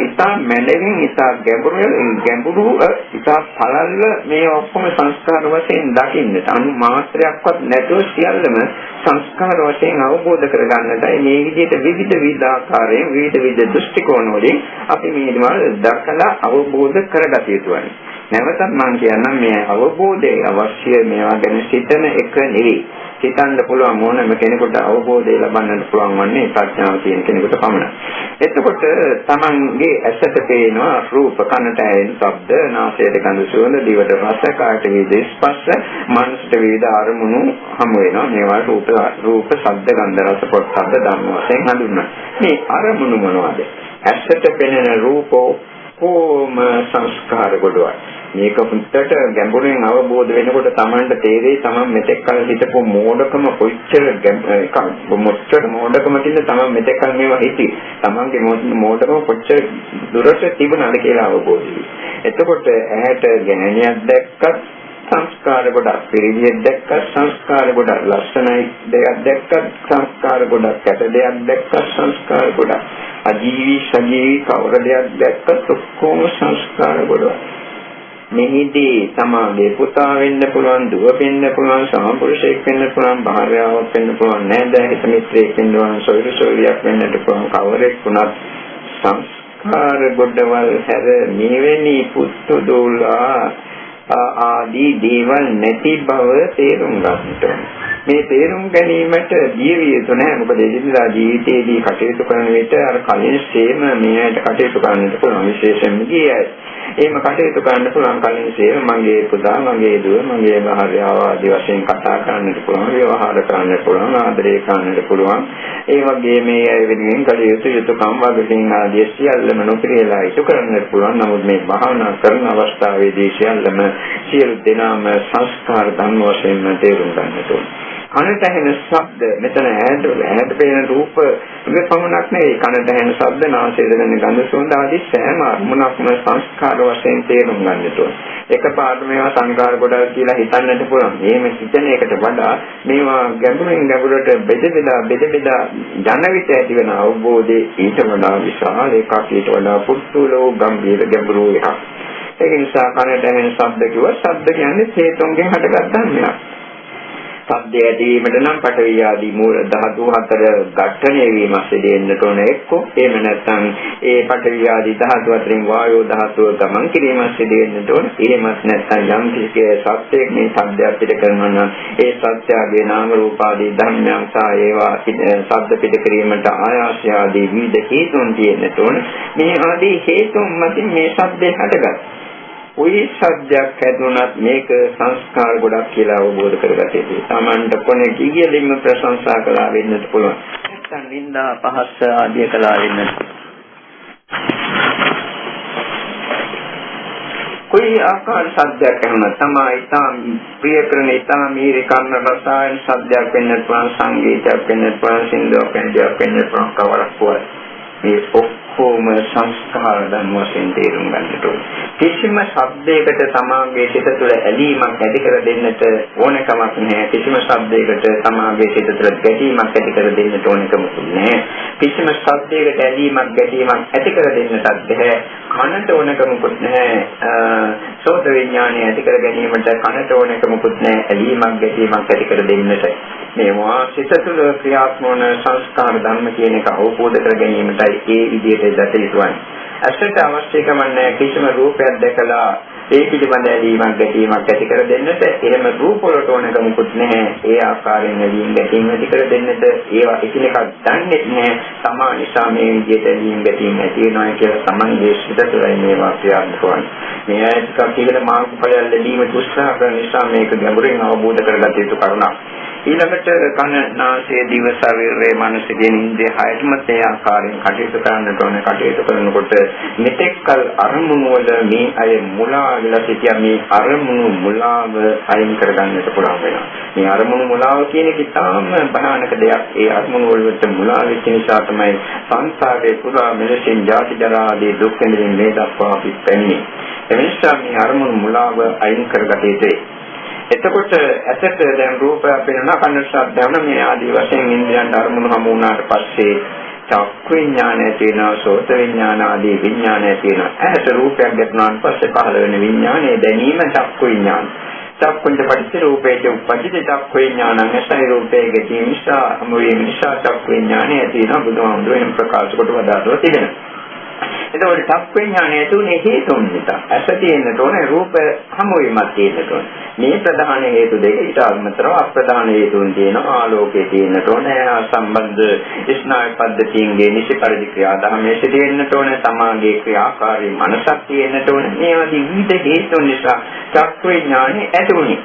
Speaker 1: ඉතා මැනවින්, ඉතා ගැඹුරු, ඉතා පළල්ව මේ ඔක්කොම සංස්කාර වශයෙන් දකින්නට අනු මාත්‍රයක්වත් නැතුව සියල්ලම සංස්කාර වශයෙන් අවබෝධ කරගන්නටයි මේ විදිහට විවිධ ආකාරයෙන් විවිධ දෘෂ්ටි කෝණ වලින් අපි මේ දේවල් දක්වලා අවබෝධ කරගත යුතුයි. නැවතත් මම කියන්නම් මේ අවබෝධය අවශ්‍ය මේවා ගැන සිතන එක නෙවෙයි. හිතන්න පුළුවන් ඕනම කෙනෙකුට අවබෝධය ලබන්නට පුළුවන් වන්නේ ප්‍රඥාව තියෙන කෙනෙකුට පමණයි. එතකොට තමන්ගේ ඇසට පේනවා රූප, කනට ඇහෙන ශබ්ද, නාසයට ගඳ සුවඳ, දිවට රස, කායට විවිධ ස්පර්ශ, මනසට විවිධ අරමුණු හමු වෙනවා. මේවා රූප, ශබ්ද, ගන්ධ, රස, පොට්ටබ්බ ධම්ම වශයෙන් හඳුන්වනවා. මේ අරමුණු මොනවද? ඇසට පෙනෙන රූපෝ කොම සංස්කාර කොටවයි. මේක පුත්තට ගැඹුරින් අවබෝධ වෙනකොට තමන්ට තේරෙයි තමන් මෙතෙක් කල හිතපු මෝඩකම කොච්චර මෝඩකම කින්ද තමන් මෙතෙක් කල මේවා හිතේ. තමන්ගේ මෝඩකම කොච්චර දුරට තිබුණාද කියලා අවබෝධ වෙයි. එතකොට ඇහැට ගැණියක් දැක්කත් සංස්කාර ගොඩක්, පිරිවියක් දැක්කත් සංස්කාර ගොඩක්, ලස්සනයි දෙයක් දැක්කත් සංස්කාර ගොඩක්, කැට දෙයක් දැක්කත් සංස්කාර ගොඩක්, අජීවී සජීවී කවර දෙයක් දැක්කත් ඔක්කොම සංස්කාර ගොඩක්. මෙහිදී සමාගේ පුතා වෙන්න පුළුවන්, දුව වෙන්න පුළුවන්, සමපුරුෂයෙක් වෙන්න පුළුවන්, භාර්යාවක් වෙන්න පුළුවන්, නෑදෑයෙක් මිත්‍රයෙක් වෙන්න පුළුවන්, සොයුරියක් වෙන්නට පුළුවන්, කවරෙක් වුණත් සංස්කාර ගොඩවල් හැර මෙවැනි පුතු දෝලා ආදී දේවල් නැති බව තේරුම් ගන්නට ඕනේ. මේ තේරුම් ගැනීමට දීවිය යුතු නැහැ. මොකද එදිනෙදා ජීවිතයේදී කටයුතු කරන විට අර කලින් සේම මේකට කටයුතු කරන්නට පුළුවන්. විශේෂයෙන්ම ගියයි. එහෙම කටයුතු කරන්න පුළුවන් කලින් සේම මගේ පුතා, මගේ දුව, මගේ භාර්යාව ආදී වශයෙන් කතා කරන්නට පුළුවන්, ව්‍යවහාර කරන්නට පුළුවන්, ආදරය කරන්නට පුළුවන්. ඒ වගේ මේ අය වෙනුවෙන් කළ යුතු යුතුකම් වගකීම් ආදී සියල්ලම නොපිරියලා ඉටු කරන්නට පුළුවන්. නමුත් මේ භාවනා කරන අවස්ථාවේදී සියල්ලම සියලු දෙනාම සංස්කාර ධර්ම වශයෙන් තේරුම් ගන්නට ඕනේ. කනට ඇහෙන ශබ්ද මෙතන ඈත පේන රූප පමණක් නෙවෙයි. කනට ඇහෙන ශබ්ද, නාසයට දැනෙන ගඳ සුවඳ ආදී සෑම අරමුණක්ම සංස්කාර වශයෙන් තේරුම් ගන්නට ඕනේ. එකපාරට මේවා සංකාර කොටස් කියලා හිතන්නට පුළුවන්. එහෙම හිතන එකට වඩා මේවා ගැඹුරින් ගැඹුරට බෙද බෙදා යන විට ඇති වෙන අවබෝධය ඊට වඩා විශාල එකක්, ඊට වඩා පුදුලෝ ගම්භීර ගැඹුරු එකක්. ඒක නිසා කනට ඇහෙන ශබ්ද කිව්වා ශබ්ද කියන්නේ හේතුන්ගෙන් හටගත් ධර්මයක්. සද්ද ඇතිවීමට නම් පඨවි ආදී මූල ධාතු හතර ඝට්ටණය වීම සිදෙන්නට ඕන එක්කෝ. එහෙම නැත්නම් ඒ පඨවි ආදී ධාතු අතරින් වායෝ ධාතුව ගමන් කිරීම සිදෙන්නට ඕන. එහෙමත් නැත්නම් යම් කිසි සත්‍යයක් මේ සද්දයක් පිට කරනවා නම් ඒ සත්‍යයේ නාම රූප ආදී ධර්මයන් සහ ඒවා ශබ්ද පිට කිරීමට ආයාසය ආදී විවිධ හේතුන් තියෙන්නට ඕන. මේ ආදී හේතුන් මතින් මේ සද්දේ හටගත්. ඔය සත්‍යයක් හැදුනත් මේක සංස්කාර ගොඩක් කියලා අවබෝධ කරගත යුතුයි. Tamanට කොනේ කියෙලින්ම ප්‍රශංසා කළා වෙන්නත් පුළුවන්. නැත්නම් නින්දා පහස්ස ආදී කළා වෙන්නත්. කොයි ආකාර සත්‍යයක් හැදුනත් තමයි තාම ප්‍රිය කරන ඊටම මීරි කන්න රසායන සත්‍යයක් වෙන්නත් පුළුවන්, සංගීතයක් වෙන්නත් පුළුවන්, සින්දුවක් වෙන්නත් පුළුවන්, කවරක් වුවත්. මේ ඔක්කොම සංස්කාර ධර්ම වශයෙන් තේරුම් ගන්නට ඕනේ. කිසිම ශබ්දයකට සමාගයේ සිත තුළ ඇලීමක් ඇති කර දෙන්නට ඕනකමක් නැහැ. කිසිම ශබ්දයකට සමාගයේ සිත තුළ ගැටීමක් ඇති කර දෙන්නට ඕනකමක් නැහැ. කිසිම ශබ්දයකට ඇලීමක් ගැටීමක් ඇති කර දෙන්නටත් බැහැ. කනට ඕනකමකුත් නැහැ. සෝත විඥානය ඇති කර ගැනීමට කනට ඕනකමකුත් නැහැ. ඇලීමක් ගැටීමක් ඇති කර දෙන්නට. මේවා සිත තුළ ක්‍රියාත්මක වන සංස්කාර ධර්ම කියන එක අවබෝධ කර ගැනීමටයි ඒ විදිහට දත යුතුයි. ඇසට අවශ්‍ය කමන්නේ කිසිම රූපයක් දැකලා ඒ පිළිබඳ ඇලීමක් ගැටීමක් ඇති කර දෙන්නට. එහෙම රූප වලට ඕනකමකුත් නැහැ. ඒ ආකාරයෙන් ඇලීම් ගැටීම් ඇති කර දෙන්නට ඒවා එකිනෙකක් දන්නේ නැහැ. තමා නිසා මේ විදිහට ඇලීම් ගැටීම් ඇති වෙනවා කියලා සමන්ගේ සිත තුළයි මේවා ක්‍රියාත්මක වන්නේ. මේ ඇත්තක් කියලා මාර්ගඵලය ලැබීමට උත්සාහ කරන නිසා මේක ගැඹුරින් අවබෝධ කරගත යුතු කරුණක්. ඊළඟට කන, නාසය, දිව, ශරීරය, මනස කියන ඉන්ද්‍රිය හයටම තේ ආකාරයෙන් කටයුතු කරන්නට ඕනේ. කටයුතු කරනකොට මෙතෙක්කල් අරමුණු වල මේ අය මුලා වෙලා සිටියා. මේ අරමුණු මුලාව අයින් කරගන්නට පුළුවන් වෙනවා. මේ අරමුණු මුලාව කියන එක ඉතාම භයානක දෙයක්. ඒ අරමුණු වලට මුලා වෙච්ච නිසා තමයි සංසාරේ පුරා මෙලෙසින් ජාති ජරා ආදී දුක් විඳින්න මේ දක්වා අපි පැමිණෙන්නේ. එනිසා මේ අරමුණු මුලාව අයින් කරගත යුතුයි. එතකොට ඇසට දැන් රූපයක් පෙනෙනවා, කනට ශබ්දයක් වෙනවා. මේ ආදී වශයෙන් ඉන්ද්‍රයන් අරමුණු හමු වුණාට පස්සේ චක්ඛු විඥානය තියෙනවා, සෝත විඥාන ආදී විඥානය තියෙනවා. ඇහැට රූපයක් දැක්නාන් පස්සේ පහළ වෙන විඥානයේ දැනීම චක්ඛු විඥාන. චක්ඛුන්ට පටිච්ච රූපේට උපපදිත චක්ඛු විඥානං ඇසයි රූපයේ ගැටීම නිසා හමු වීම නිසා චක්ඛු විඥානය තියෙනවා. බුදුහාමුදුරුවෝ ප්‍රකාශ කොට වදාළා තිබෙනවා. එතකොට චක්ඛු විඥානය තුනේ හේතුන් නිසා ඇස තියෙන්නට ඕනේ, රූප හමු වීමක් තියෙන්නට ඕනේ. මේ ප්‍රධාන හේතු දෙක ඊට අමතරව අප්‍රධාන හේතුන් තියෙනවා. ආලෝකයේ තියෙන්නට ඕනේ, සම්බන්ධ ස්නායු පද්ධතියන්ගේ නිසි පරිදි ක්‍රියාදාමයේ සිටින්නට ඕනේ, සමාගයේ ක්‍රියාකාරී මනසක් තියෙන්නට ඕනේ. මේ වගේ විවිධ හේතුන් නිසා චක්ඛු විඥානය ඇති වුණේ.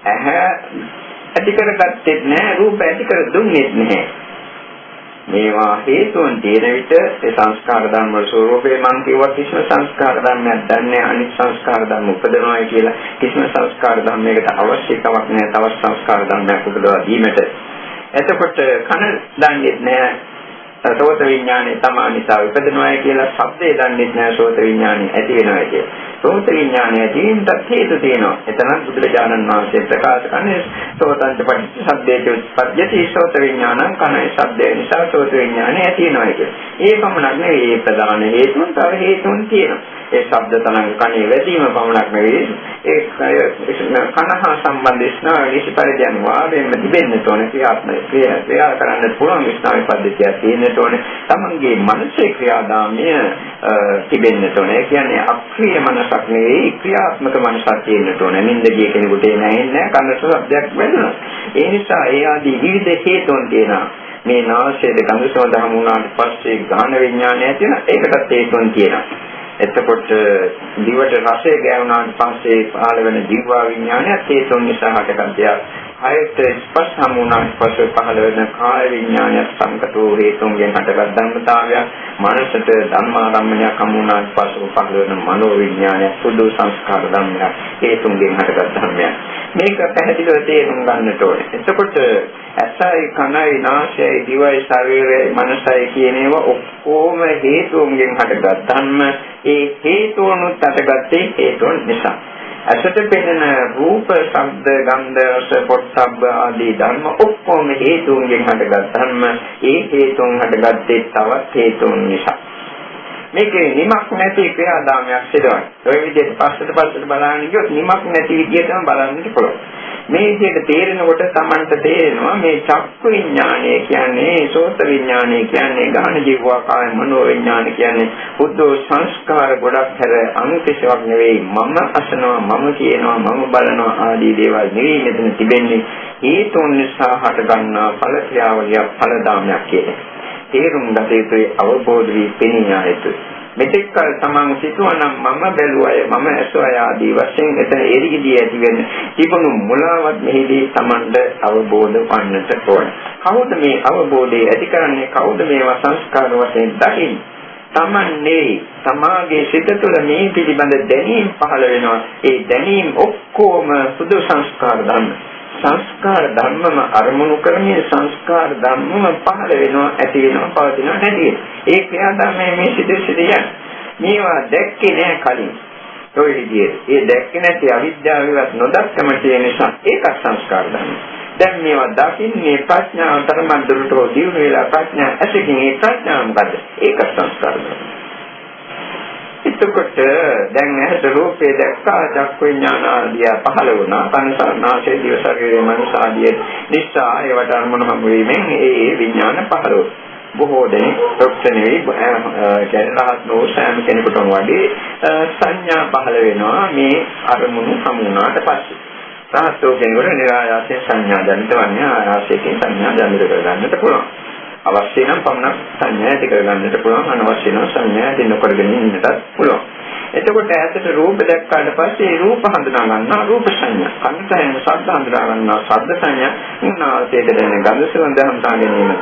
Speaker 1: ඇහැ ඇති කරගත්තේ නැහැ, රූප ඇති කර දුන්නේ නැහැ. මේවා හේතුන් තියෙන විට ඒ සංස්කාර ධර්ම වල ස්වરૂපේ මං කියවා කිසිම සංස්කාර ධර්මයක් දන්නේ අනිත් සංස්කාර ධර්ම උපදවනවා කියලා. කිසිම සංස්කාර ධර්මයකට අවශ්‍ය කමක් නැහැ තවත් සංස්කාර ධර්මයක් උපදවා දීමට. එතකොට කන දන්නේ නැහැ සෝත විඥානේ තමා නිසා උපදිනවා කියලා. ශබ්දේ දන්නේ නැහැ සෝත විඥානේ ඇති වෙනවා කියලා. සෝත විඥානේ ඇතිවෙන්නත් හේතු තියෙනවා. එතන බුදුරජාණන් වහන්සේ ප්‍රකාශ කරන්නේ සෝතංච පටිච්ච සබ්දේච උත්පත්ති සෝත විඥානං කනයි ශබ්දේ නිසා සෝත විඥානේ ඇති වෙනවා කියලා. ඒ පමණක් නෙවෙයි, ඒ ප්‍රධාන හේතුන් තව හේතුන් තියෙනවා. ඒ ශබ්ද තරංග කණේ වැදීම පමණක් නෙවෙයි, ඒ කනහා සම්බන්ධ ස්නායු නිසි පරිදි වාරයෙන් තිබෙන්නට ඕනේ. ක්‍රියා කරන්න පුළුවන් ස්නායු පද්ධතියක් තියෙන්නට ඕනේ. තමන්ගේ මනසේ ක්‍රියාදාමය තිබෙන්නට ඕනේ. ඒ කියන්නේ අක්‍රීය මනසක් මනසක් නෙවෙයි ක්‍රියාත්මක මනසක් තියෙන්නට ඕන. නින්ද ගිය කෙනෙකුට නැහැ කනට ශබ්දයක් වෙනවා. ඒ නිසා ඒ ආදී විවිධ හේතුන් තියෙනවා. මේ නාසයේ ගඳ සුවඳ හමු වුණාට පස්සේ ගාහන විඥානය ඇති වෙන ඒකටත් හේතුන් තියෙනවා. එතකොට දිවට රසය ගෑවුනාට පස්සේ පහළ වෙන ජීවා විඥානයත් හේතුන් නිසා හටගන්න දෙයක්. හයට ස්පර්ශ හමු වුණාට පස්සේ පහළ වෙන කාය විඥානයත් සංකතෝ හේතුන්ගෙන් හටගත් ධර්මතාවයක්. මනසට ධර්මාරම්මණයක් හමු වුණාට පස්සේ පහළ වෙන මනෝ විඥානය සුදු සංස්කාර ධර්මයක් හේතුන්ගෙන් හටගත් ධර්මයක්. මේක පැහැදිලිව තේරුම් ගන්නට ඕනේ. එතකොට ඇසයි කනයි නාසයයි දිවයි ශරීරයයි මනසයි කියන ඒවා ඔක්කොම හේතුන්ගෙන් හටගත් ධර්ම. ඒ හේතුවනුත් හටගත්තේ හේතුන් නිසා. ඇසට පෙනෙන රූප, ශබ්ද, ගන්ධ, රස, පොට්ටබ්බ ආදී ධර්ම ඔක්කොම හේතුන්ගෙන් හටගත් ධර්ම. ඒ හේතුන් හටගත්තේ තවත් හේතුන් නිසා. මේකේ නිමක් නැති ක්‍රියාදාමයක් සිදුවන. ඔය විදිහට පස්සට බලන්න ගියොත් නිමක් නැති විදිහටම බලන්නට පුළුවන්. මේ විදිහට තේරෙනකොට Tamanට තේරෙනවා මේ චක්කු විඥානය කියන්නේ, සෝත විඥානය කියන්නේ, ගාහන ජීවා කාය මනෝ විඥානය කියන්නේ බුද්ධ සංස්කාර ගොඩක් හැර අනුකේශයක් නෙවෙයි. මම අසනවා, මම කියනවා, මම බලනවා ආදී දේවල් නෙවෙයි මෙතන තිබෙන්නේ. හේතුන් නිසා හටගන්නා ඵල ක්‍රියාවලිය ඵලදාමයක් කියන්නේ. තේරුම් ගත යුතුයි, අවබෝධ වී පෙනිය යුතුයි. මෙතෙක් කල තමන් සිතුවනම් මම බැලුවය, මම ඇසුවය ආදී වශයෙන් එතන එරිගිදී ඇති වෙන තිබුණු මුලාවත් මෙහිදී තමන්ට අවබෝධ වන්නට ඕන. කවුද මේ අවබෝධය ඇති කරන්නේ? කවුද මේවා සංස්කාර වශයෙන් දකින්නේ? තමන් නෙවෙයි. තමාගේ සිත තුළ මේ පිළිබඳ දැනීම් පහළ වෙනවා. ඒ දැනීම් ඔක්කොම සුදු සංස්කාර ධර්ම. සංස්කාර ධර්මම අරමුණු කරමින් සංස්කාර ධර්මම පහළ වෙනවා, ඇති වෙනවා, පවතිනවා, නැති වෙනවා. ඒ ක්‍රියාදාමයේ මේ සිදුසිදියන් මේවා දැක්කේ නෑ කලින්. ඔය විදිහට ඒ දැක්කේ නැති අවිද්‍යාවවත් නොදක්කම තියෙන නිසා ඒක සංස්කාර ධර්ම. දැන් මේවා දකින්නේ ප්‍රඥාව තරමක් දුරට දියුණු වෙලා ප්‍රඥා ඇසකින් ඒ ප්‍රඥාව මොකද? ඒක සංස්කාර ධර්ම. එතකොට දැන් ඇහැට රූපේ දැක්කා, චක්කු විඥාන ආදිය පහළ වුණා. කනසනාසය දිව ශරීරයේ මනස ආදිය නිසා ඒවට අරමුණු හමු වීමෙන් ඒ විඥාන පහළ වුණා. බොහෝ දෙනෙක් ප්‍රොක්ෂණේ රහත් නෝ සෑම කෙනෙකුටම වගේ සංඥා පහළ වෙනවා මේ අරමුණු හමු වුණාට පස්සේ. රහතෝ කෙනෙකුට නිරායාසයෙන් සංඥා දැනෙන්නේ ආයාසයෙන් සංඥා දැනෙන්න කරගන්නට පුළුවන්. අවශ්‍ය නම් පමණක් සංඥා ඇති කරගන්නට පුළුවන්, අනවශ්‍ය නම් සංඥා ඇති නොකරගෙන ඉන්නටත් පුළුවන්. එතකොට ඇත්තට රූප දැක්කාට පස්සේ රූප හඳුනා ගන්නවා රූප සංඥා. කනට ඇහෙන ශබ්ද හඳුනා ගන්නවා ශබ්ද සංඥා. නාසයට දැනෙන ගන්ධ සුවඳ හඳුනා ගැනීම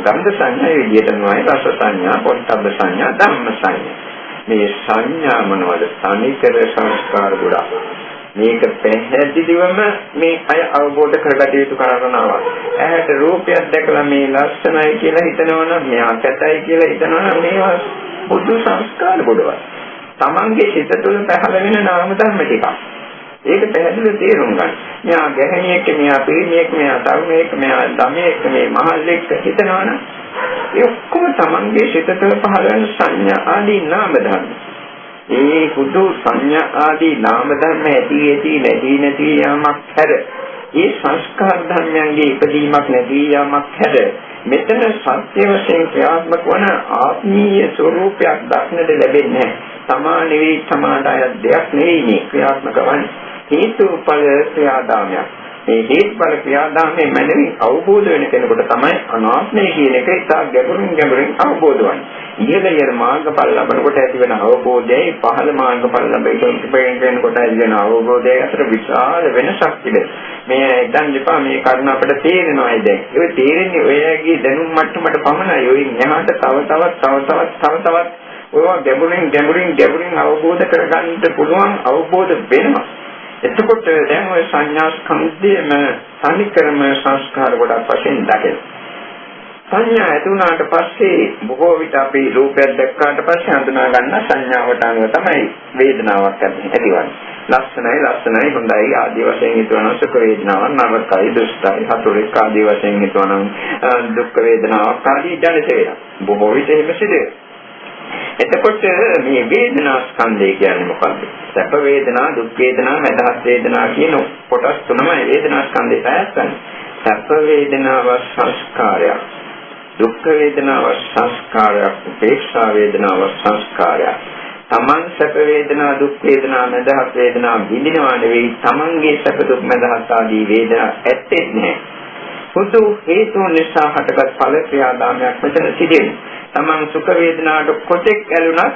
Speaker 1: ගන්ධ සංඥා. ඒ විදිහටමයි රස සංඥා, පොට්ටබ්බ සංඥා, ධම්ම සංඥා. මේ සංඥා මොනවද? තනිකර සංස්කාර ගොඩක්. මේක පැහැදිලිවම මේ අය අවබෝධ කරගත යුතු කාරණාවක්. ඇහැට රූපයක් දැකලා මේ ලස්සනයි කියලා හිතනවනම්, මෙයා කැතයි කියලා හිතනවනම් මේවා බුදු සංස්කාර ගොඩවල්. තමන්ගේ සිත තුළ පහළ වෙන නාම ධර්ම ටිකක්. ඒක පැහැදිලිව තේරුම් ගන්න. මෙයා ගැහණියෙක්, මෙයා පිරිමියෙක්, මෙයා තරුණයෙක්, මෙයා ළමයෙක්, මේ මහල්ලෙක් හිතනවනම් ඒ ඔක්කොම තමන්ගේ සිත තුළ පහළ වෙන සංඥා ආදී නාම ධර්ම. ඒ බුදු සංඥා ආදී නාම ධර්ම ඇති නැති යාමක් හැර, ඒ සංස්කාර ධර්මයන්ගේ ඉදීමක් නැති යාමක් හැර, මෙතන සත්‍ය වශයෙන් ක්‍රියාත්මක වන ආත්මීය ස්වરૂපයක් දක්නට ලැබෙන්නේ නැහැ. තමා නෙවෙයි, සමාඩය දෙයක් නෙවෙයි මේ ක්‍රියාත්මක වන්නේ. හේතුඵල ක්‍රියාදාමයක්. මේ හේතුඵල ක්‍රියාදාමයේ මැනවින් අවබෝධ වෙන කෙනෙකුට තමයි අනාත්මය කියන එක ඉතා ගැඹුරින් අවබෝධ වන්නේ. ඉහළ මාර්ගඵල ලබනකොට ඇති වෙන අවබෝධයයි පහළ මාර්ගඵල ලැබෙනකොට ඇති වෙන අවබෝධයයි අතර විශාල වෙනසක් තිබෙනවා. මේ දැන් දෙපා මේ කරුණ අපිට තේරෙනවායි දැන්. ඒක තේරෙන්නේ ඔයගේ දැනුම් මට්ටමට පමණයි. ඔයින් එහාට තව ඔයවා ගැඹුරින් අවබෝධ කරගන්නට පුළුවන්, අවබෝධ වෙනවා. එතකොට දැන් ඔය සංඥා ස්කන්ධයේම තනිකරම සංස්කාර ගොඩක් වශයෙන් දකිනවා. සංඥා ඇති වුණාට පස්සේ බොහෝ විට අපි රූපයක් දැක්කාට පස්සේ හඳුනා ගන්න සංඥාවට අනුව තමයි වේදනාවක් ඇතිවන්නේ. ලස්සනයි හොඳයි ආදී වශයෙන් හිතවන සුඛ වේදනාවක්, නරකයි දුෂ්ටයි හතුරෙක් ආදී වශයෙන් හිතවන දුක් වේදනාවක් ආදී දැනෙත වෙනවා. බොහෝ විට එහෙම සිදුවේ. එතකොට මේ වේදනා ස්කන්ධය කියන්නේ මොකක්ද? සැප වේදනා, දුක් වේදනා, මදහත් වේදනා කියන කොටස් තුනමයි වේදනා ස්කන්ධය පැවැත්වන්නේ. සැප වේදනාව සංස්කාරයක්, දුක් වේදනාව සංස්කාරයක්, උපේක්ෂා වේදනාව සංස්කාරයක්. තමන් සැප වේදනා දුක් වේදනා මදහත් වේදනා විඳිනවා නෙවෙයි තමන්ගේ සැප දුක් මදහත් ආදී වේදනා ඇත්තේ නැහැ. හුදු හේතු නිසා හටගත් ඵල ක්‍රියාදාමයක් මෙතන සිදෙන්නේ. තමන් සුඛ වේදනාවට කොටෙක් ඇලුනත්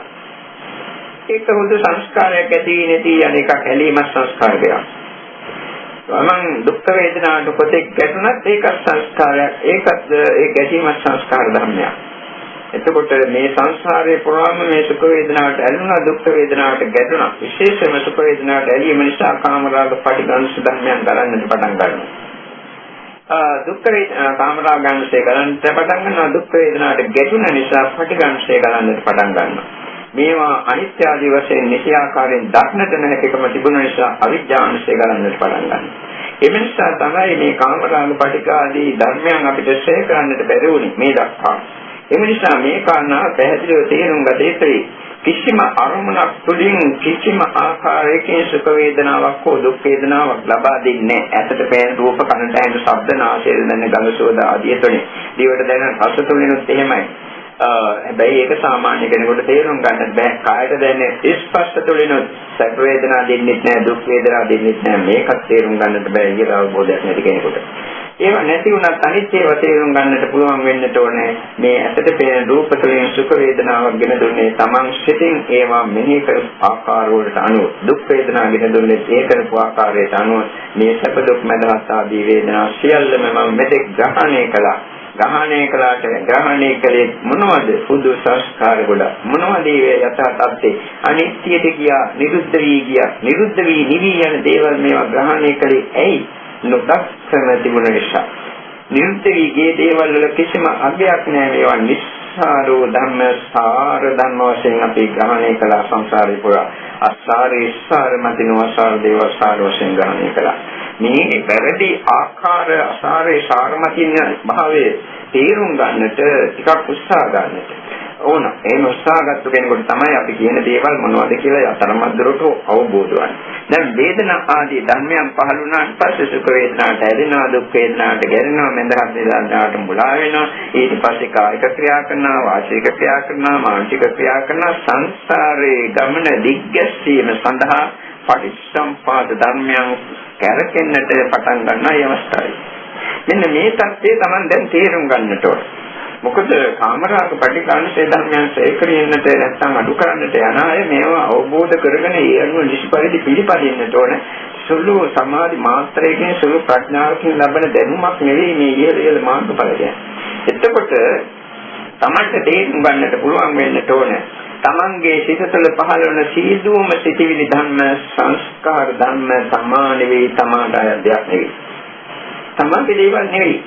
Speaker 1: ඒක හුදු සංස්කාරයක් ඇති නැති අනේක ඇලීම සංස්කාරයක්. තමන් දුක් වේදනාවට කොටෙක් ගැටුණත් ඒක සංස්කාරයක්. ඒකත් ඒ ගැටීම සංස්කාර ධර්මයක්. එතකොට මේ සංසාරයේ පුරාම මේ සුඛ වේදනාවට ඇලුනා දුක් වේදනාවට ගැටුණා. විශේෂයෙන්ම සුඛ වේදනාවට ඇලීම නිසා කාමරාග පටිඝංශ ධර්මයන් ගලන්නට පටන් ගන්නවා. දුක් වේදනා කාමරාග ගන්නසේ ගලන්නට පටන් ගන්නවා. දුක් වේදනාවට ගැටුණ නිසා පටිඝංශය ගලන්නට පටන් ගන්නවා. මේවා අනිත්‍ය ආදී වශයෙන් නිසි ආකාරයෙන් දක්නට නැතිකම තිබුණ නිසා අවිජ්ජාංශය ගලන්නට පටන් ගන්නවා. ඒ නිසා තමයි මේ කාමරාග පටිඝ ආදී ධර්මයන් අපිට ශ්‍රේ කරන්නට බැරි වුණේ මේ දක්වා. ඒ නිසා මේ කාරණා පැහැදිලිව තේරුම් ගත යුතුයි. කිසිම අරමුණක් තුළින් කිසිම ආකාරයකින් සුඛ වේදනාවක් හෝ දුක් වේදනාවක් ලබා දෙන්නේ නැහැ. ඇසට පෙනෙන රූප, කනට ඇහෙන ශබ්ද, නාසයට දැනෙන ගඳ සුවඳ ආදී තුළින්. දිවට දැනෙන රස තුළිනුත් එහෙමයි. හැබැයි ඒක සාමාන්‍ය කෙනෙකුට තේරුම් ගන්න බෑ. කායට දැනෙන ස්පර්ශ තුළිනුත් සැප වේදනා දෙන්නේ නැහැ, දුක් වේදනා දෙන්නේ නැහැ. මේකත් තේරුම් ගන්නට බෑ කියලා අවබෝධයක් නැති කෙනෙකුට. ඒව නැති වුණත් අනිත්‍යව තේරුම් ගන්නට පුළුවන් වෙන්නට ඕනේ. මේ ඇසට පෙනෙන රූප තුළින් සුඛ වේදනාවක් ගෙන දුන්නේ තමන් සිතින් ඒවා මෙහි කරපු ආකාර වලට අනුව. දුක් වේදනා ගෙන දුන්නේ ඒ කරපු ආකාරයට අනුව. මේ සැප දුක් මැදහත් ආදී වේදනා සියල්ලම මම මෙතෙක් ග්‍රහණය කළා. ග්‍රහණය කළේ මොනවද? පුදු සංස්කාර ගොඩ. මොනවද ඒ යථා තත්ත්වේ? අනිත්‍යයට ගියා, නිරුද්ධ වී ගියා. නිරුද්ධ වී නිවි යන දේවල් මේවා ග්‍රහණය කළේ ඇයි? නොදක්ෂම තිබුණ නිසා. නිරුද්ධ වී ගිය දේවල් වල කිසිම අගයක් නැහැ. මේවා නිස්සාරෝ ධර්ම, සාර ධර්ම වශයෙන් අපි ග්‍රහණය කළා සංසාරේ පුරා. අසාරේ සාර මතිනෝ අසාර දේව සාර වශයෙන් ග්‍රහණය කළා. මේ වැරදි ආකාර අසාරේ සාරමතින භාවයේ තේරුම් ගන්නට ටිකක් උත්සාහ ගන්නට ඕන. එහෙම උත්සාහගත් කෙනෙකුට තමයි අපි කියන දේවල් මොනවද කියලා යතරමත් දුරට අවබෝධ වන්නේ. දැන් වේදනා ආදී ධර්මයන් පහළ වුණාට පස්සේ සුඛ වේදනාවට ඇලෙනවා, දුක් වේදනාවට ගැටෙනවා, මඳහත් වේදනාවට මුලා වෙනවා. ඊට පස්සේ කායික ක්‍රියා කරනවා, වාචික ක්‍රියා කරනවා, මානසික ක්‍රියා කරනවා. සංසාරේ ගමන දිග්ගැස්සීම සඳහා පටිච්චසමුප්පාද ධර්මයන් කැරකෙන්නට පටන් ගන්නා මේ අවස්ථාවේ. මෙන්න මේ தත්ත්වය Taman දැන් තේරුම් ගන්නට ඕන. මොකද කාමරාග පටිඝානසේ ධර්මයන් සේකරින්නට නැත්නම් අඩු කරන්නට යන අය මේවා අවබෝධ කරගෙන ඒ අනුව නිෂ්පරිදි පිළිපදින්නට ඕන. සුළු සමාධි මාත්‍රයකින් සුළු ප්‍රඥාවකින් ලබන දැනුමක් නෙවෙයි මේ ඉහළ මාර්ගඵලය. එතකොට Tamanට තේරුම් ගන්නට පුළුවන් වෙන්නට ඕන. තමන්ගේ සිත තුළ පහළ වන සීලුම සිටිවිලි ධර්ම සංස්කාර ධර්ම සමාන වේ තමාට අයදයක් නෙවෙයි. තමන්ගේ දේවල් නෙවෙයි.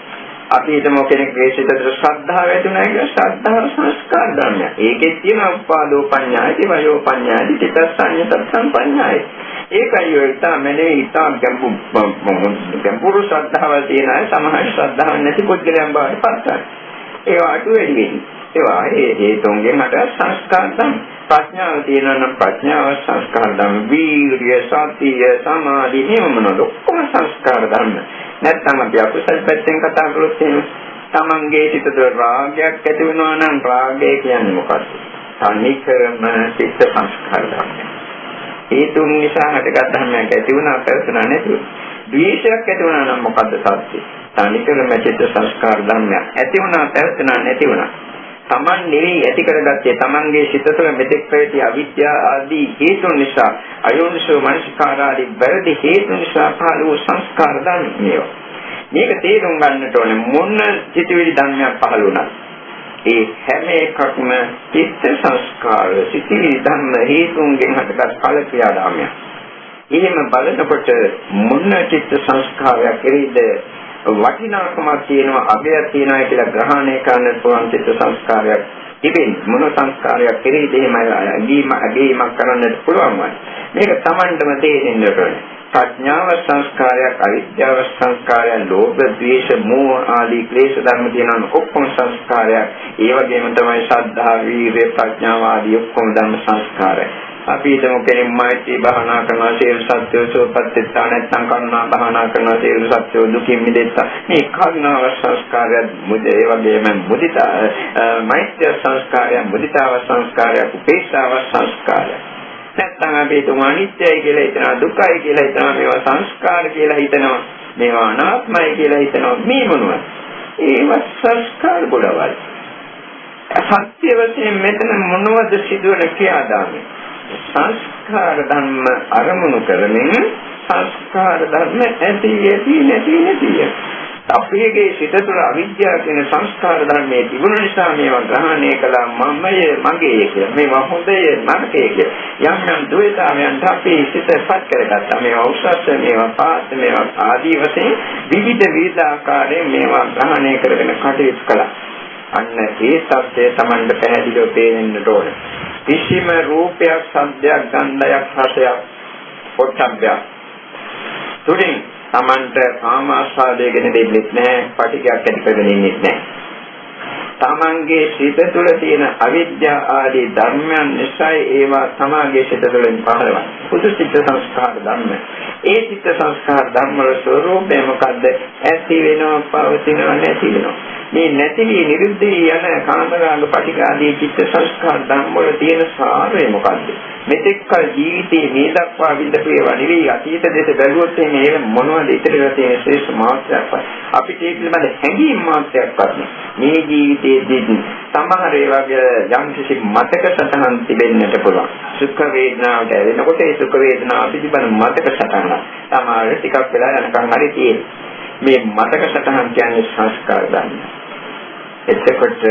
Speaker 1: අපි හිතමු කෙනෙක්ගේ සිත තුළ ශ්‍රද්ධාව ඇති වෙනවා කියලා ශ්‍රද්ධාව සංස්කාර ධර්මයක්. ඒකෙත් තියෙන උපාදෝ පඤ්ඤායති වයෝ පඤ්ඤායති චිත්තසංය සම්පඤ්ඤාය. ඒකයි ඔය තමයි ගැඹුරු ශ්‍රද්ධාවල් තියෙන අය සමහර ශ්‍රද්ධාවක් නැති පුද්ගලයන් බවට පත් වෙනවා. ඒවා අඩු වැඩි වෙන්නේ. ඒවා හේතුන්ගෙන් හට සංස්කාර ධර්ම. ප්‍රඥාව තියෙනවා නම් ප්‍රඥාව සංස්කාර ධර්ම. වීර්ය, සතිය, සමාධි මේව මොනවද? ඔක්කොම සංස්කාර ධර්ම. නැත්නම් අපි අකුසල් පැත්තෙන් කතා කළොත් එහෙනම් තමන්ගේ සිත තුළ රාගයක් ඇති වෙනවා නම් රාගය කියන්නේ මොකක්ද? තනිකරම චිත්ත සංස්කාර ධර්ම. හේතුන් නිසා හටගත් ධර්මයක් ඇති වුණා පැවතුණා නැතුව. ද්වේෂයක් ඇති වුණා නම් මොකද්ද සත්‍ය? තනිකරම චිත්ත සංස්කාර ධර්මයක් ඇති වුණා පැවතුණා නැති වුණා. Taman නෙවෙයි ඇති කරගත්තේ Tamanගේ සිත තුළ මෙතෙක් පැවති අවිද්‍යාව ආදී හේතුන් නිසා අයෝනිසෝ මනසිකාර ආදී වැරදි හේතුන් නිසා පහළ වූ සංස්කාර ධර්මය. මේක තේරුම් ගන්නට ඕනේ මොන සිතිවිලි ධර්මයක් පහළ වුණා. ඒ හැම එකක්ම චිත්ත සංස්කාර සිතිවිලි ධර්ම හේතුන්ගෙන් හටගත් ඵල ක්‍රියාදාමයක්. එහෙම බලනකොට මොන චිත්ත සංස්කාරයක් කෙරෙහිද වටිනාකමක් තියෙනවා අගයක් තියෙනවා කියලා ග්‍රහණය කරන්න පුළුවන් චිත්ත සංස්කාරයක් තිබෙන්නේ මොන සංස්කාරයක් කෙරෙහිද එහෙම අගීමක් කරන්නට පුළුවන් වන්නේ මේක Tamanටම තේරෙන්න ඕනේ. ප්‍රඥාව සංස්කාරයක්, අවිද්‍යාව සංස්කාරයක්, ලෝභ ද්වේෂ මෝහ ආදී ක්ලේශ ධර්ම තියෙනවා ඔක්කොම සංස්කාරයක්. ඒ වගේම තමයි ශ්‍රද්ධා වීර්ය ප්‍රඥාව ආදී ඔක්කොම ධර්ම සංස්කාරය. අපි හිතමු කෙනෙක් මෛත්‍රී භාවනා කරනවා සියලු සත්ත්වෝ සුවපත් වෙත්තා නැත්නම් කරුණා භාවනා කරනවා සියලු සත්ත්වෝ දුකින් මිදෙත්තා. මේ කරුණාව සංස්කාරය ඒ වගේම මුදිතා මෛත්‍රී සංස්කාරය මුදිතාව සංස්කාරය උපේක්ෂාව සංස්කාරය. නැත්නම් අපි හිතමු අනිත්‍යයි කියලා හිතනවා දුකයි කියලා හිතනවා මේවා සංස්කාර කියලා හිතනවා මේවා අනාත්මයි කියලා හිතනවා මේ මොනවද? ඒවා සංස්කාර ගොඩවල්. සත්‍ය වශයෙන් මෙතන මොනවද සිදුවන ක්‍රියාදාමය? සංස්කාර ධර්ම අරමුණු කරමින් සංස්කාර ධර්ම ඇති නැති අපේගේ සිත තුළ අවිද්‍යාව කියන සංස්කාර ධර්මයේ තිබුණ නිසා මේවා ග්‍රහණය කළා මමයේ මගේ කියලා. මේවා හොඳය නරකය කියලා. යම් ද්වේතාවයන්ට අපේ සිතපත් කරගත්තා. මේවා උසස් මේවා පාත් මේවා ආදී වශයෙන් විවිධ ආකාරයෙන් මේවා ග්‍රහණය කරගෙන කටයුතු කළා. අන්න ඒ සත්‍යය Tamanට පැහැදිලිව පේන්නට ඕන. කිසිම රූපයක්, ශබ්දයක්, ගන්ධයක්, රසයක්, පොට්ටබ්බයක් තුලින් Tamanට කාමාස්වාදය ගැන දෙන්නේ නැහැ, පටිඝයක් ඇති කරගෙන ඉන්නේ නැහැ. Tamanගේ සිත තුළ තියෙන අවිද්‍යාව ආදී ධර්මයන් නිසා ඒවා තමාගේ සිත තුළින් පහළවන. පුදු සිත සංස්කාර ධර්ම. ඒ සිත සංස්කාර ධර්ම වල ස්වરૂපය මොකද්ද? ඇති වෙනවා, පවතිනවා, නැති වෙනවා. මේ නැති වී නිරුද්ධ වී යන කාමරාග පටිඝ ආදී චිත්ත සංස්කාර ධර්ම වල තියෙන සාරය මොකද්ද? මෙතෙක් කල ජීවිතේ මේ දක්වා විඳපු ඒවා නෙවෙයි අතීත දෙස බැලුවොත් මේ මොනවද ඉතිරිව තියෙන ශ්‍රේෂ්ඨ මාත්‍රයක් අපිට ඒ පිළිබඳ හැඟීම් මාත්‍රයක් ගන්න. මේ ජීවිතයේදී සමහර ඒවාගේ යම් කිසි මතක සටහන් තිබෙන්නට පුළුවන්. සුඛ වේදනාවට එනකොට ඒ සුඛ වේදනාව පිළිබඳ මතක සටහන සමහර ටිකක් වෙලා යනකම් හරි තියෙනවා. මේ මතක සටහන් කියන්නේ සංස්කාර ධර්ම. එතකොට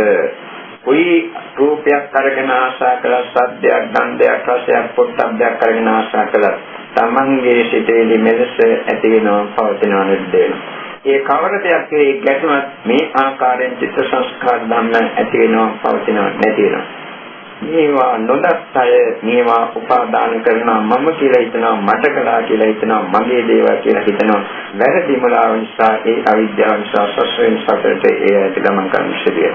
Speaker 1: કોઈ රූපයක් අරගෙන ආශා කළා, සද්දයක්, ගන්ධයක්, රසයක්, පොට්ටබ්බයක් අරගෙන ආශා කළා. තමන්ගේ සිතේදී මෙලෙස ඇති වෙනවා, පවතිනවා, නිරුද්ධ වෙනවා. ඒ කවර දෙයක් කෙරෙහි ගැටුණත් මේ ආකාරයෙන් චිත්ත සංස්කාර ධර්ම ඇති වෙනවා, පවතිනවා, නැති වෙනවා. මේවා නොදත් අය මේවා උපාදාන කරනවා, මම කියලා හිතනවා, මට කළා කියලා හිතනවා, මගේ දේවල් කියලා හිතනවා. වැරදි මුලාව නිසා ඒ අවිද්‍යාව නිසා සසරෙන් සතරට ඒ ඇති ගමන් කරන්න සිදුවේ.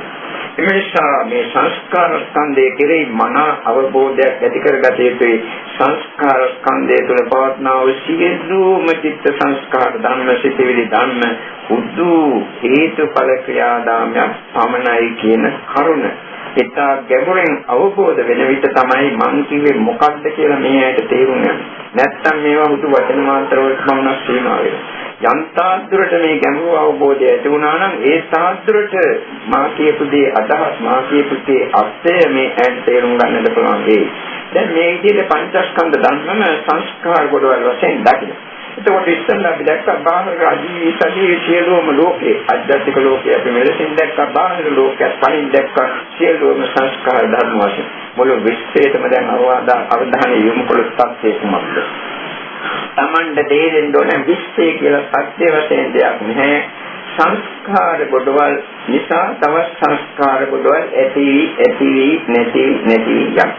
Speaker 1: එමේසා මේ සංස්කාර ස්කන්ධය කෙරෙහි මන අවබෝධයක් ඇති කරගත යුතුයි. සංස්කාර ස්කන්ධය තුළ පවත්නා වූ සියලුම චිත්ත සංස්කාර ධර්ම සිතිවිලි ධර්ම උදු හේතුඵල ක්‍රියාදාමයක් පමණයි කියන කරුණ ඉතා ගැඹුරින් අවබෝධ වෙන විට තමයි මං කිව්වේ මොකක්ද කියලා මේ ඇයිට තේරුම් ගන්න. නැත්තම් මේවා හුදු වචන මාත්‍ර වලට පමණක් සීමා වෙනවා. යන්තාද්දුරට මේ ගැඹුරු අවබෝධය ඇති වුණා නම් ඒ තාද්දුරට මා කියපු දේ අදහස් මා කියපු දේ අර්ථය මේ ඇයිට තේරුම් ගන්නට පුළුවන් වෙයි. දැන් මේ විදිහට පංචස්කන්ධ ධර්මම සංස්කාර කොටවල වශයෙන් දකින්න. එතකොට ඉස්සෙල්ලා අපි දැක්කා බාහිර අජීවී සජීවී සියලුම ලෝකේ අධ්‍යාත්මික ලෝකයේ අපි මෙලෙසින් දැක්කා බාහිර ලෝකයක් පරිින් දැක්කා සියලුම සංස්කාර ධර්ම වශයෙන් මුළු විශ්වයටම දැන් අවධානය යොමු කළොත් තත්ත්වය කුමක්ද? Tamanda තේරෙන්න ඕන විශ්වය කියලා සත්‍ය වශයෙන් දෙයක් නැහැ. සංස්කාර කොටවල් නිසා තවත් සංස්කාර කොටවල් ඇති නැති යම්.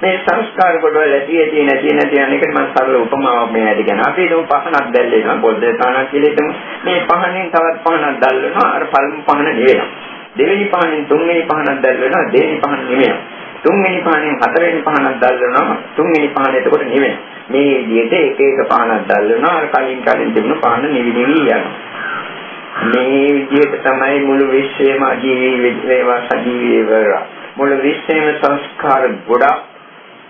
Speaker 1: මේ සංස්කාර කොටවල ඇති නැති අනේකට මම සරල උපමාවක් මේ ඇති කරනවා. අපි හිතමු පහනක් දැල්ලේනවා බොද්ද තනක් කියලා හිතමු. මේ පහනෙන් තවත් පහනක් දැල්වෙනවා. අර පළමු පහන නිවෙනවා. දෙවෙනි පහනෙන් තුන්වෙනි පහනක් දැල්වෙනවා. දෙවෙනි පහන නිවෙනවා. තුන්වෙනි පහනෙන් හතරවෙනි පහනක් දැල්වෙනවා. තුන්වෙනි පහන එතකොට නිවෙනවා. මේ විදිහට එක පහනක් දැල්වෙනවා. අර කලින් තිබුණු පහන නිවි යනවා. මේ විදිහට තමයි මුළු විශ්වයම අජීවී වේවා සජීවී වේවා. මුළු විශ්වයම සංස්කාර ගොඩක්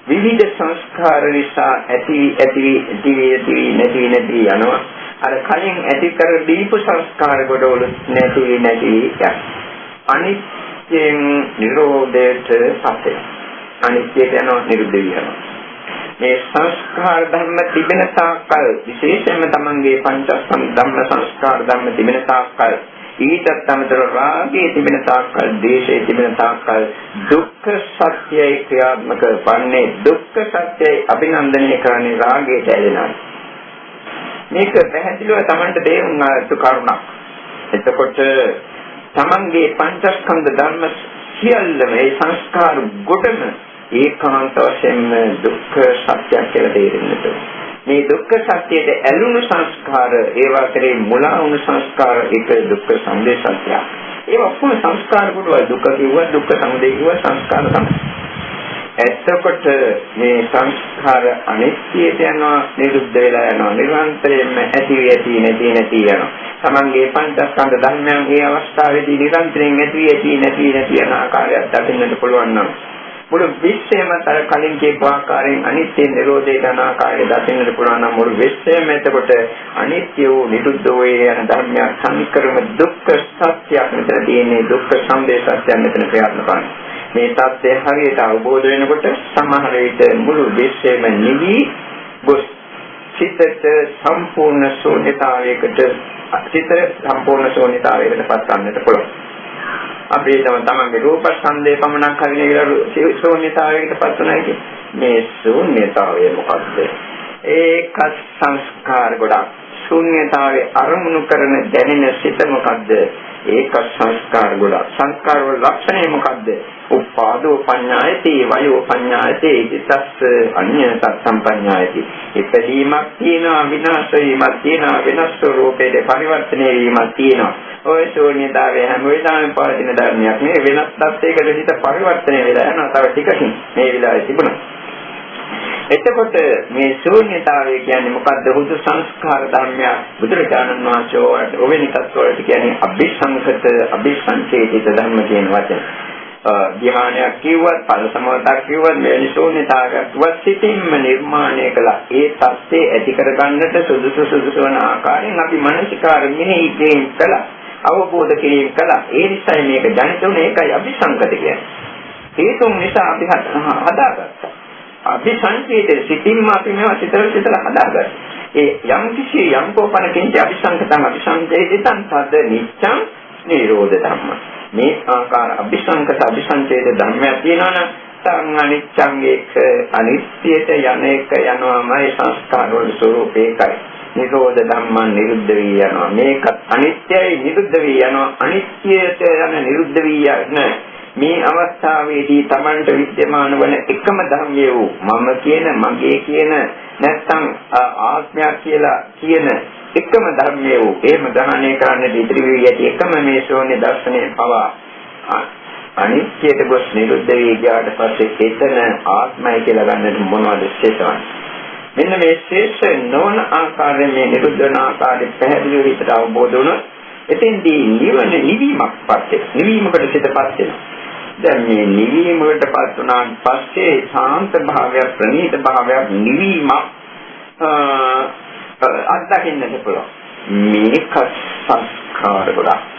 Speaker 1: විවිධ සංස්කාර නිසා ඇති නැති යනවා. අර කලින් ඇති කර දීපු සංස්කාර ගොඩවල නැති යනවා. අනිත්‍යයෙන් නිරෝධයට පත් වෙනවා. අනිත්‍යයට යනවා නිරුද්ධ වෙනවා. මේ සංස්කාර ධර්ම තිබෙන තාක්කල් විශේෂයෙන්ම තමන්ගේ පංචස්කන්ධ ධම්ම සංස්කාර ධර්ම තිබෙන තාක්කල් ඊටත් අමතරව රාගයේ තිබෙන තාක්කල් ද්වේෂයේ තිබෙන තාක්කල් දුක්ඛ සත්‍යයි ක්‍රියාත්මක වන්නේ. දුක්ඛ සත්‍යයි අභිනන්දනය කරන්නේ රාගයට ඇලෙනවා. මේක පැහැදිලිව තමන්ට තේරුම් ගන්න කරුණක්. එතකොට තමන්ගේ පංචස්කන්ධ ධර්ම සියල්ලම ඒ සංස්කාර ගොඩම ඒකාන්ත වශයෙන්ම දුක්ඛ සත්‍යයක් කියලා තේරෙන්නට. මේ දුක්ඛ සත්‍යයට ඇලුණු සංස්කාර ඒවා කරේ මුලා වුණු සංස්කාර ඒක දුක්ඛ සමුදය සත්‍යය. ඒ ඔක්කොම සංස්කාර කොටවල දුක්ඛ කිව්වා දුක්ඛ සමුදය කිව්වා සංස්කාර තමයි. එතකොට මේ සංස්කාර අනිත්‍යයට යනවා, නිරුද්ධ වෙලා යනවා, නිරන්තරයෙන්ම ඇති වෙති නැති යනවා. තමන්ගේ පංචස්කන්ධ ධර්මයන් මේ අවස්ථාවේදී නිරන්තරයෙන් ඇති යන ආකාරයක් දකින්නට පුළුවන් නම් මුළු විශ්වයම තර කලින් කියපු ආකාරයෙන් අනිත්‍ය නිරෝධය යන ආකාරය දකින්නට පුළුවන් නම් මුළු විශ්වයම එතකොට අනිත්‍ය වූ නිරුද්ධ වූ යන ධර්මයක් සංකරම දුක්ඛ සත්‍යයක් මෙතන තියෙන්නේ. දුක්ඛ සමුදය සත්‍යයක් මෙතන ක්‍රියාත්මක කරනවා. මේ தත්ත්වය හරියට අවබෝධ වෙනකොට සමහර විට මුළු විශ්වයම නිවි ගොස් සිතට සම්පූර්ණ ශූන්‍යතාවයකට පත් කරන්නට පුළුවන්. අපි තමන්ගේ රූප ස්කන්ධය පමණක් හරිනේ කියලා ශූන්‍යතාවයකට පත් වෙනවා කියන්නේ. මේ ශූන්‍යතාවය මොකක්ද? ඒක සංස්කාර ගොඩක්. ශූන්‍යතාවයේ අරමුණු කරන දැනෙන සිත මොකද්ද? ඒක සංස්කාර ගොඩක්. සංස්කාර වල ලක්ෂණය මොකද්ද? උපාදෝ පඤ්ඤායති, වයෝ පඤ්ඤායති, චිත්තස්ස අඤ්ඤ සම්පඤ්ඤායති. ඉපදීමක් තියෙනවා, විනාශ වීමක් තියෙනවා, වෙනස් ස්වરૂපයේ පරිවර්තනය වීමක් තියෙනවා. ඔය ශූන්‍යතාවය හැම වෙලාවෙම පවතින ධර්මයක්. මේ වෙනස් තත්යකට හිත පරිවර්තනය වෙලා යනවා. තව ටිකකින් මේ වෙලාවේ තිබුණා. එතකොට මේ ශූන්‍යතාවය කියන්නේ මොකද්ද? හුදු සංස්කාර ධර්මයක්. බුදුරජාණන් වහන්සේ ඔවෙනි තත්වවලට කියන්නේ අභිසංකත, අභිසංචේතිත ධර්ම කියන වචන. ධ්‍යානයක් කිව්වත්, ඵල සමාධියක් කිව්වත්, මේ ශූන්‍යතාවයක් වස්තිතින්ම නිර්මාණය කළා. ඒ තත්ත්වය ඇති කරගන්නට සුදුසු වන ආකාරයෙන් අපි මනසිකාර මෙනෙහි කිරීම කළා. අවබෝධ කිරීම කළා. ඒ නිසා මේක ජනිත වුණේ. ඒකයි අභිසංකත කියන්නේ. හේතුන් නිසා අපි හදාගත්තා. අභිසංකේතේ සිතින්ම අපි මේවා සිතලා හදාගත්තා. ඒ යම් කෝපනකින් අභිසංකතං අභිසංකේතිතං තද නිච්ඡං නිරෝධ ධම්ම. මේ ආකාර අභිසංචේත ධර්මයක් තියෙනවනම් තං අනිච්ඡං ඒක අනිත්‍යයට යනවාමයි සංස්කාර වල ස්වરૂපේකයි. නිරෝධ ධම්මං නිරුද්ධ වී යනවා. මේක අනිත්‍යයි නිරුද්ධ වී යනවා. අනිත්‍යයට යන නිරුද්ධ වී යන මේ අවස්ථාවේදී Tamanට විද්‍යමාන වන එකම ධර්මය වූ මම කියන, මගේ කියන, නැත්නම් ආත්මයක් කියලා කියන එකම ධර්මය වූ එහෙම ග්‍රහණය කරන්නට ඉතිරි වී ඇති එකම මේ ශූන්‍ය දර්ශනය පවා අනිත්‍යයට ගොස් නිරුද්ධ වී ගියාට පස්සේ එතන ආත්මය කියලා ගන්නට මොනවද ශේෂවන්නේ? මෙන්න මේ ශේෂ නොවන ආකාරයෙන් මේ නිරුද්ධ වන ආකාරය පැහැදිලිව හිතට අවබෝධ වුණොත් එතෙන්දී නිවීමකට සිතපත් වෙනවා. දැන් මේ නිවීමකටපත් වුණාන් පස්සේ ශාන්ත භාවයක්, ප්‍රණීත භාවයක්, නිවීමක් අත්දකින්නට පුළුවන්. මේක සංස්කාර ගොඩක්.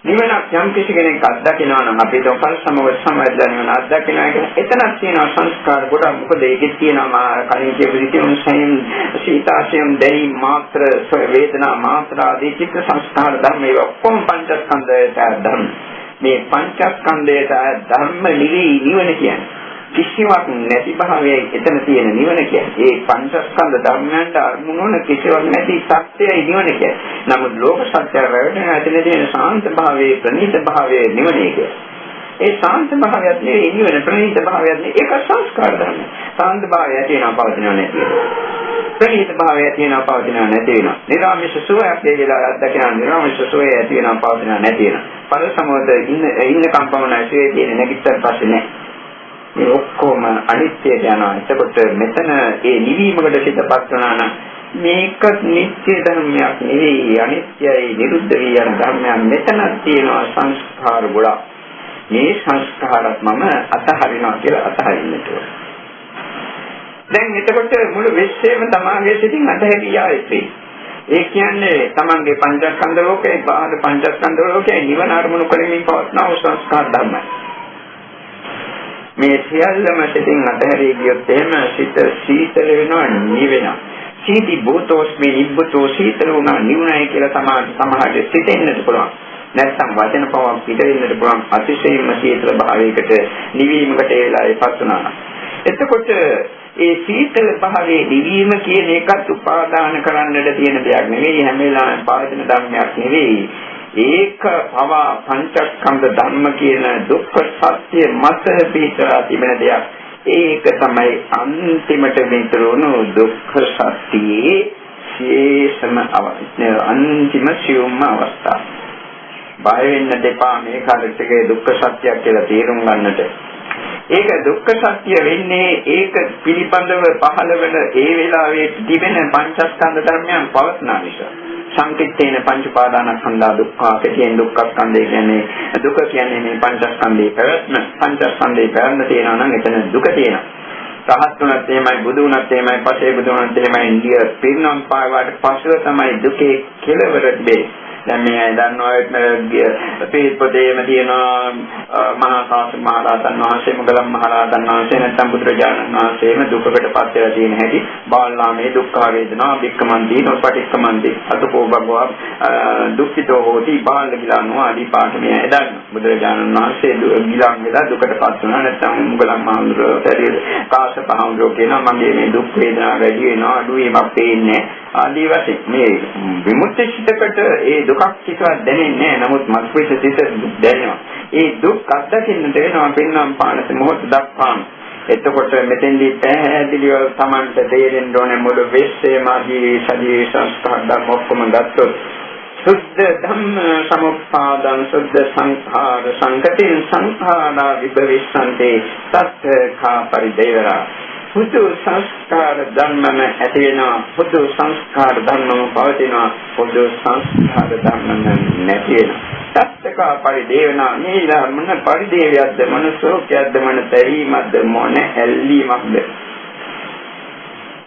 Speaker 1: නිවනක් යම් කිසි කෙනෙක් අත්දකිනවා නම් අපි තෝපල් සමවැදෙන අත්දකිනවා කියන එතනක් තියෙනවා සංස්කාර ගොඩක්. මොකද ඒකේ තියෙනවා කලින් කියපු විදිහම සීතාශයම් දැනීම මාත්‍ර වේදනා මාත්‍ර ආදී චිත්ත සංස්කාර ධර්ම ඒවා ඔක්කොම පංචස්කන්ධයට ධර්ම. මේ පංචස්කන්ධයට ධර්ම නිවන කියන්නේ කිසිවක් නැති භාවයයි එතන තියෙන නිවන කියන්නේ. ඒ පංචස්කන්ධ ධර්මයන්ට අරමුණු වන කිසිවක් නැති සත්‍යයයි නිවන කියන්නේ. නමුත් ලෝක සත්‍ය රැවටෙන ඇතන තියෙන ශාන්ත භාවයේ, ප්‍රණීත භාවයේ නිවන කියන්නේ. ඒ ශාන්ත භාවයත් නෙවෙයි නිවන, ප්‍රණීත භාවයත් නෙවෙයි. ඒක සංස්කාර ධර්ම. ශාන්ත භාවය තියෙනවා, පවතිනවා නැති වෙනවා. ප්‍රණීත භාවය තියෙනවා, පවතිනවා නැති වෙනවා. නිරාමිෂ සුවයක් ඒ වෙලාවට අත්දකිනවා. නිරාමිෂ සුවය ඇති වෙනවා, පවතිනවා නැති වෙනවා. ඵල සමෝධ ඉන්න කම්පමණයි සුවේ තියෙන නැගිටතර පස්සේ නැහැ. මේ ඔක්කොම අනිත්‍යයට යනවා. එතකොට මෙතන ඒ නිවීමකට සිතපත් වුණා නම් මේක නිත්‍ය ධර්මයක් නෙවෙයි, අනිත්‍යයි, නිරුද්ධ වී යන ධර්මයක්. මෙතන තියෙනවා සංස්කාර ගොඩක්. මේ සංස්කාරات මම අතහරිනවා කියලා අතහරින්නට ඕන. දැන් එතකොට මුළු විශ්වයම තමාගේ සිතින් අතහැරියා ඉතින්. ඒ කියන්නේ තමන්ගේ පංචස්කන්ධ ලෝකේ, බාහිර පංචස්කන්ධ ලෝකේ නිවන අරමුණු කරමින් පවත්නා සංස්කාර ධර්මයි. මේ සියල්ලම සිතින් අතහැරී ගියොත් එහෙම සිත සීතල වෙනවා, නිවෙනවා. සීති භූතෝස්මි නිබ්බතෝ සීතල වුණා නිවුණයි කියලා සමහරට සිතෙන්නට පුළුවන්. නැත්නම් වචන පවක් පිටින්න්නට පුළුවන්. අතිශයින්ම සීතල භාවයකට නිවීමකට ඒ වෙලාවේපත් වුණා. එතකොට ඒ සීතල භාවයේ නිවීම කියන එකත් උපාදාන කරන්නට තියෙන දෙයක් නෙවෙයි, හැම වෙලාවෙම පාදින ධර්මයක් නෙවෙයි. ඒක පවා පංචස්කන්ධ ධර්ම කියන දුක්ඛ සත්‍ය මත පිටලා තිබෙන දෙයක්. ඒක තමයි අන්තිමට විතරුණු දුක්ඛ සත්‍යයේ ශේෂම අන්තිම සියුම්ම අවස්ථාව. බය වෙන්න දෙපා මේ කාර්යයේ දුක්ඛ සත්‍යයක් කියලා තේරුම් ගන්නට. ඒක දුක්ඛ සත්‍ය වෙන්නේ ඒක පිළිබඳව පහළ වෙන ඒ වෙලාවේ තිබෙන පංචස්කන්ධ ධර්මයන් පවත්නා නිසා. සංකිට්ඨේන පංච උපාදානස්කන්ධා දුක්ඛ කෙටියෙන් දුක්ඛස්කන්ධය කියන්නේ දුක කියන්නේ මේ පංචස්කන්ධේ පැවැත්ම. පංචස්කන්ධේ පැවැත්ම තියෙනවා නම් එතන දුක තියෙනවා. රහත් වුණත් එහෙමයි බුදු වුණත් එහෙමයි පසේ බුදු වුණත් එහෙමයි ඉන්දිය පිරිනම් පාවාට පස්ව තමයි දුකේ කෙලවර දෙන්නේ. දැන් මේ අය දන්නවා පිළිපොතේම තියෙනවා මහා කාශ්‍යප මහ රහතන් වහන්සේ මොගලන් මහ රහතන් වහන්සේ නැත්නම් බුදුරජාණන් වහන්සේම දුකකට පත් වෙලා තියෙන හැටි බාලනාමේ දුක්ඛ වේදනා වික්කමන්ති නොපටික්කමන්ති අතකෝ භගවා දුක්ඛිතෝ හෝති බාල ගිලානෝ ආදී පාඨමය එදන් බුදුරජාණන් වහන්සේ ගිලාන් වෙලා දුකට පත් වුණා නැත්නම් මොගලන් මහඳුරෝ කාශ්‍යප මහඳුරෝ කියනවා මගේ මේ දුක් වේදනා වැඩි වෙනවා අඩු වීමක් පේන්නේ ආදී වශයෙන් මේ විමුක්ති සිතකට ඒ දුකක් කිසිවක් දැනෙන්නේ නැහැ. නමුත් මස්පිත සිත දැනෙනවා. ඒ දුක් අත්දකින්නට වෙනවා පින්නම් පානස මොහොත දක්වාම. එතකොට මෙතෙන්දී පැහැදිලිව Tamanට තේරෙන්න ඕනේ මුළු විශ්වයේදී සජීවී සංස්කාර ධර්ම ඔක්කොම ගත්තොත් සුද්ධ ධම්ම සමුප්පාදං සුද්ධ සංඛාර සංකතින් සංඛාරා විභවිස්සන්තේ තත්ඛා පරිදේවරා පුදු සංස්කාර ධර්මම ඇති වෙනවා පුදු සංස්කාර ධර්මම පවතිනවා පුදු සංස්කාර ධර්මම නැති වෙනවා තත්ත්ක පරිදේවනා මේ ධර්මන පරිදේවයක්ද මනසෝකයක්ද මන තැවීමක්ද මොන ඇල්ලීමක්ද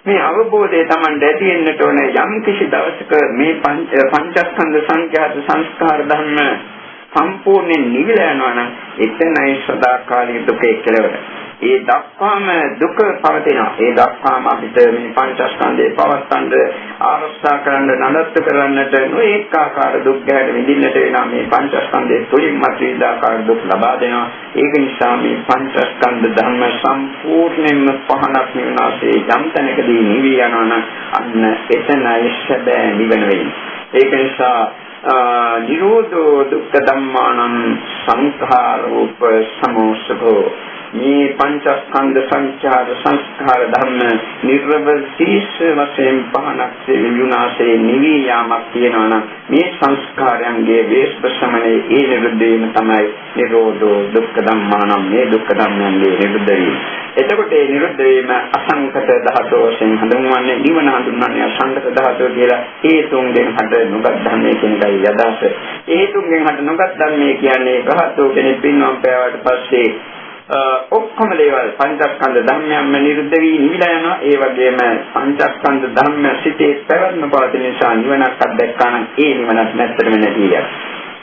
Speaker 1: මේ අවබෝධය Tamanට ඇති වෙන්නට ඕනේ යම් කිසි දවසක මේ පංචස්කන්ධ සංඛ්‍යාත සංස්කාර ධර්ම සම්පූර්ණයෙන් නිවිලා යනවා නම් එතනයි සදාකාලික දුකේ කෙලවර. ඒ දක්වාම දුක පවතිනවා. ඒ දක්වාම අපිට මේ පංචස්කන්ධේ පවත්තන්න ආරක්ෂා කරන්න නඩත්තු කරන්නට නොඒකාකාර දුක් ගැට විඳින්නට වෙනවා. මේ පංචස්කන්ධේ තුලින් මාත්‍රිදාකාර දුක් ලබා දෙනවා. ඒක නිසා මේ පංචස්කන්ධ ධර්ම සම්පූර්ණයෙන්ම පහනක් නිවනාසේ යම් තැනකදී නිවි යනවා නම් අන්න එතනයි සැබෑ නිවන වෙන්නේ. ඒක නිසා නිරෝධෝ දුක්ඛ ධම්මානං සංඛාරෝප සමෝසකෝ මේ පංචස්කන්ධ සංඛාර සංස්කාර ධර්ම නිර්වශේෂ වශයෙන් පහනක් විුණාසේ නිවි යාමක් තියෙනවා නම් මේ සංස්කාරයන්ගේ වේස්පසමනේ ඒ නිරුද්ධ වීම තමයි නිරෝධෝ දුක්ඛ ධම්මානං මේ දුක්ඛ ධම්මයන්ගේ නිරුද්ධ වීම. එතකොට මේ නිරුද්ධ වීම අසංකත ධාතු වශයෙන් හඳුන්වන්නේ නිවන හඳුන්වන්නේ අසංකත ධාතුව කියලා හේතුන්ගෙන් හට නොගත් ධර්මයේ කියන එකයි අදහස. හේතුන්ගෙන් හට නොගත් ධර්මයේ කියන්නේ රහතෝ කෙනෙක් පින්වම් පෑවට පස්සේ ඔක්කොම දේවල් පංචස්කන්ධ ධර්මයන්ම නිරුද්ධ වී නිවිලා යනවා. ඒ වගේම පංචස්කන්ධ ධර්ම සිටේ පැවැත්ම පවතින නිසා නිවනක් අත්දැක්කා නම් ඒ නිවනක් නැත්තටම නැති යනවා.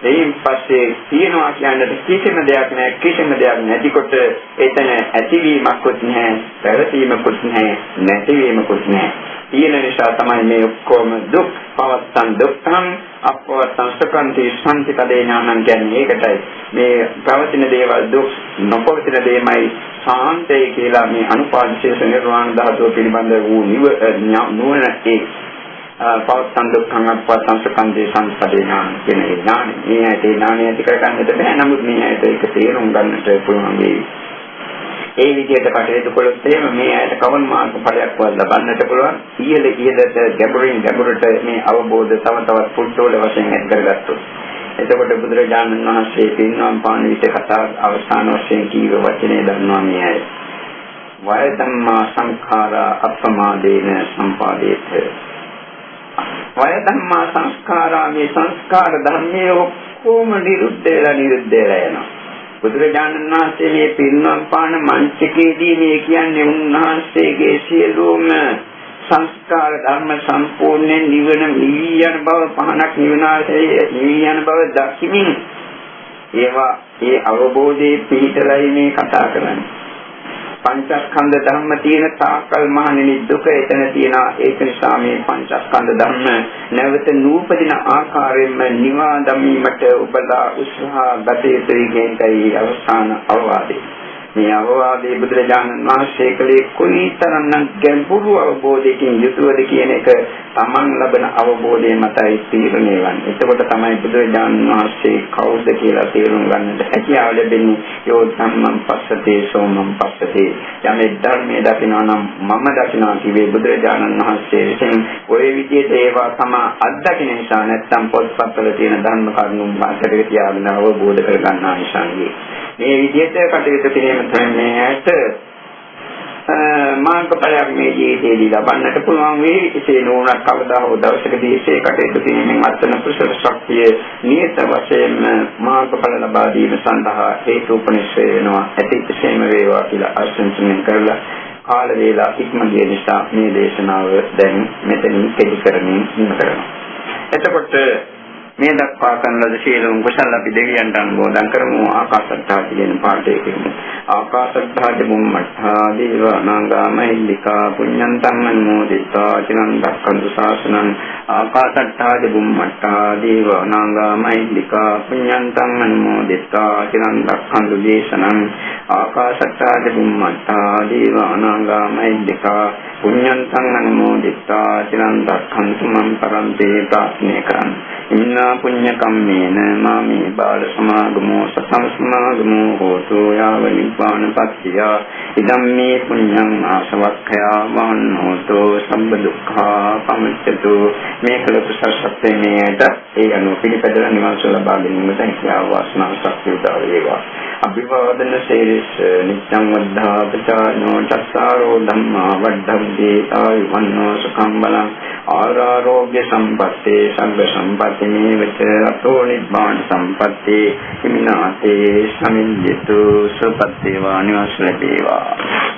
Speaker 1: එයින් පස්සේ තියනවා කියන්නේ කිසිම දෙයක් නැහැ. කිසිම දෙයක් නැතිකොට එතන ඇතිවීමකුත් නැහැ, පැවතීමකුත් නැහැ, නැතිවීමකුත් නැහැ. තියෙන නිසා තමයි මේ ඔක්කොම දුක් පවත්තන් දුක්ඛං අපවත්තං සුඛන්ති සම්පිතදේ ඥානං කියන්නේ ඒකටයි. මේ පවතින දේවල් දුක් නොපවතින දේමයි සාන්තය කියලා මේ අනුපාදිශේෂ නිර්වාණ ධාතුව පිළිබඳ වූ නුවණේ පවත්තන් දුක්ඛං අපවත්තං සුඛන්ති සම්පිතදේ ඥානං කියන ඥානෙ. මේ ඇයි ඥානය ඇති කරගන්නට බෑ. නමුත් මේ ඇයිට ඒක තේරුම් ගන්නට පුළුවන් වෙයි. ඒ විදිහට කටයුතු කළොත් එහෙම මේ ඇයට කවන මාර්ග ඵලයක්වත් ලබන්නට පුළුවන්. ඉහළට ගැඹුරින් ගැඹුරට මේ අවබෝධ තව තවත් පුරුෂෝල වශයෙන් ඇති කරගත්තොත්. එතකොට බුදුරජාණන් වහන්සේ පින්නම් පාන විට කතා අවසාන වශයෙන් කීව වචනේ දන්නවා මේ ඇය. වය ධම්මා සංඛාරා අප්පමාදේන සම්පාදේත. වය ධම්මා සංස්කාරා මේ සංස්කාර ධර්මයේ ඔක්කොම නිරුද්ධ වෙලා යනවා. බුදුරජාණන් වහන්සේ මේ පිරිනම් පාන මංචකයේදී මේ කියන්නේ උන්වහන්සේගේ සියලුම සංස්කාර ධර්ම සම්පූර්ණයෙන් නිවන නිවියන බව පහනක් නිවනාසේ නිවියන බව දකිමින් ඒවා ඒ අවබෝධයේ පිහිටලයි මේ කතා කරන්නේ. පංචස්කන්ධ ධර්ම තියෙන තාකල් මහණෙනි දුක එතන තියෙනවා. ඒක නිසා මේ පංචස්කන්ධ ධර්ම නැවත නූපදින ආකාරයෙන්ම නිවා දමීමට ඔබලා උත්සාහ ගත යුතුයි කියන එකයි අවසාන අවවාදය. මේ අවවාදයේ බුදුරජාණන් වහන්සේ කලේ කොයිතරම්නම් ගැඹුරු අවබෝධයකින් යුතුවද කියන එක තමන් ලබන අවබෝධය මතයි තීරණය වන්නේ. එතකොට තමයි බුදුරජාණන් වහන්සේ කවුද කියලා තේරුම් ගන්නට හැකියාව ලැබෙන්නේ. යෝ ධම්මං පස්සතේ සෝමං පස්සතේ. යමෙක් ධර්මයේ දකිනවා නම් මම දකිනවා කියේ බුදුරජාණන් වහන්සේ විසින් ඔය විදිහට ඒවා තම අත්දකින්න නිසා නැත්තම් පොත්පත්වල තියෙන ධර්ම කරුණු මාතෘකාවට තියාගෙන අවබෝධ කර ගන්නා නිසායි. මේ විදිහට කටයුතු කිරීම තමයි ඇත මාර්ගඵලයක් මේ ජීවිතයේදී ලබන්නට පුළුවන් වේ. එසේ නොවුනත් කවදා හෝ දවසකදී ඒ කටයුතු කිරීමෙන් අත්වන කුසල ශක්තිය නියත වශයෙන්ම මාර්ගඵල ලබා දීම සඳහා හේතුපනිශ්‍රය වෙනවා. ඇති එසේම වේවා කියලා ආශිර්වාද කරලා කාල වේලා ඉක්ම ගිය නිසා මේ දේශනාව දැන් මෙතනින් කෙටි කරමින් ඉන්න කරනවා. එතකොට මේ දක්වා කරන ලද සියලුම කුසල අපි දෙවියන්ට අනුමෝදන් කරමු. ආකාශත්තා කියන පාඩේ කියමු. ආකාශත්තා බුම්මත්තා දේවානාගා මහින්దికා පුඤ්ඤන්තං අනුමෝදිතා චිරං රක්ඛන්තු ශාසනං. ආකාශත්තා බුම්මත්තා දේවානාගා මහින්దికා පුඤ්ඤන්තං අනුමෝදිතා චිරං රක්ඛන්තු දේශනං. ආකාශත්තා බුම්මත්තා දේවානාගා මහින්దికා පුඤ්ඤන්තං අනුමෝදිතා චිරං රක්ඛන්තු මම් පරන්තේ ප්‍රාර්ථනා කරන්. ඉන්නා පුඤ්ඤ කම්මේන මාමේ බාල සමාගමෝ සතං සමාගමෝ හෝතු යාව නිපාන පත්තිය ඉදම්මේ පුඤ්ඤං ආසවක්ඛයා වන්නෝතු සම්බ දුක්ඛා පමුච්ඡතු. මේ කළ කුසල ශක්තියේට ඒ අනුව පිළිපදලා නිවන් සුව ලබා ගැනීමට හැකියාව වාසනාව ශක්තිය උදා වේවා. අභිවාදන සේරිස නිච්ඡං වද්ධා පචානෝ චස්සාරෝ ධම්මා වද්ධම්මේ ආයුවන්නෝ සුඛං බලං ආරෝග්‍ය සම්පත්තේ සංඝ සම්පත්තේ මේවච අතෝ නිබ්බාන සම්පත්තේ හිමිනාතේ සමිඤ්ඤතු සුපත්තේ වා නිවස් ලැබේවා.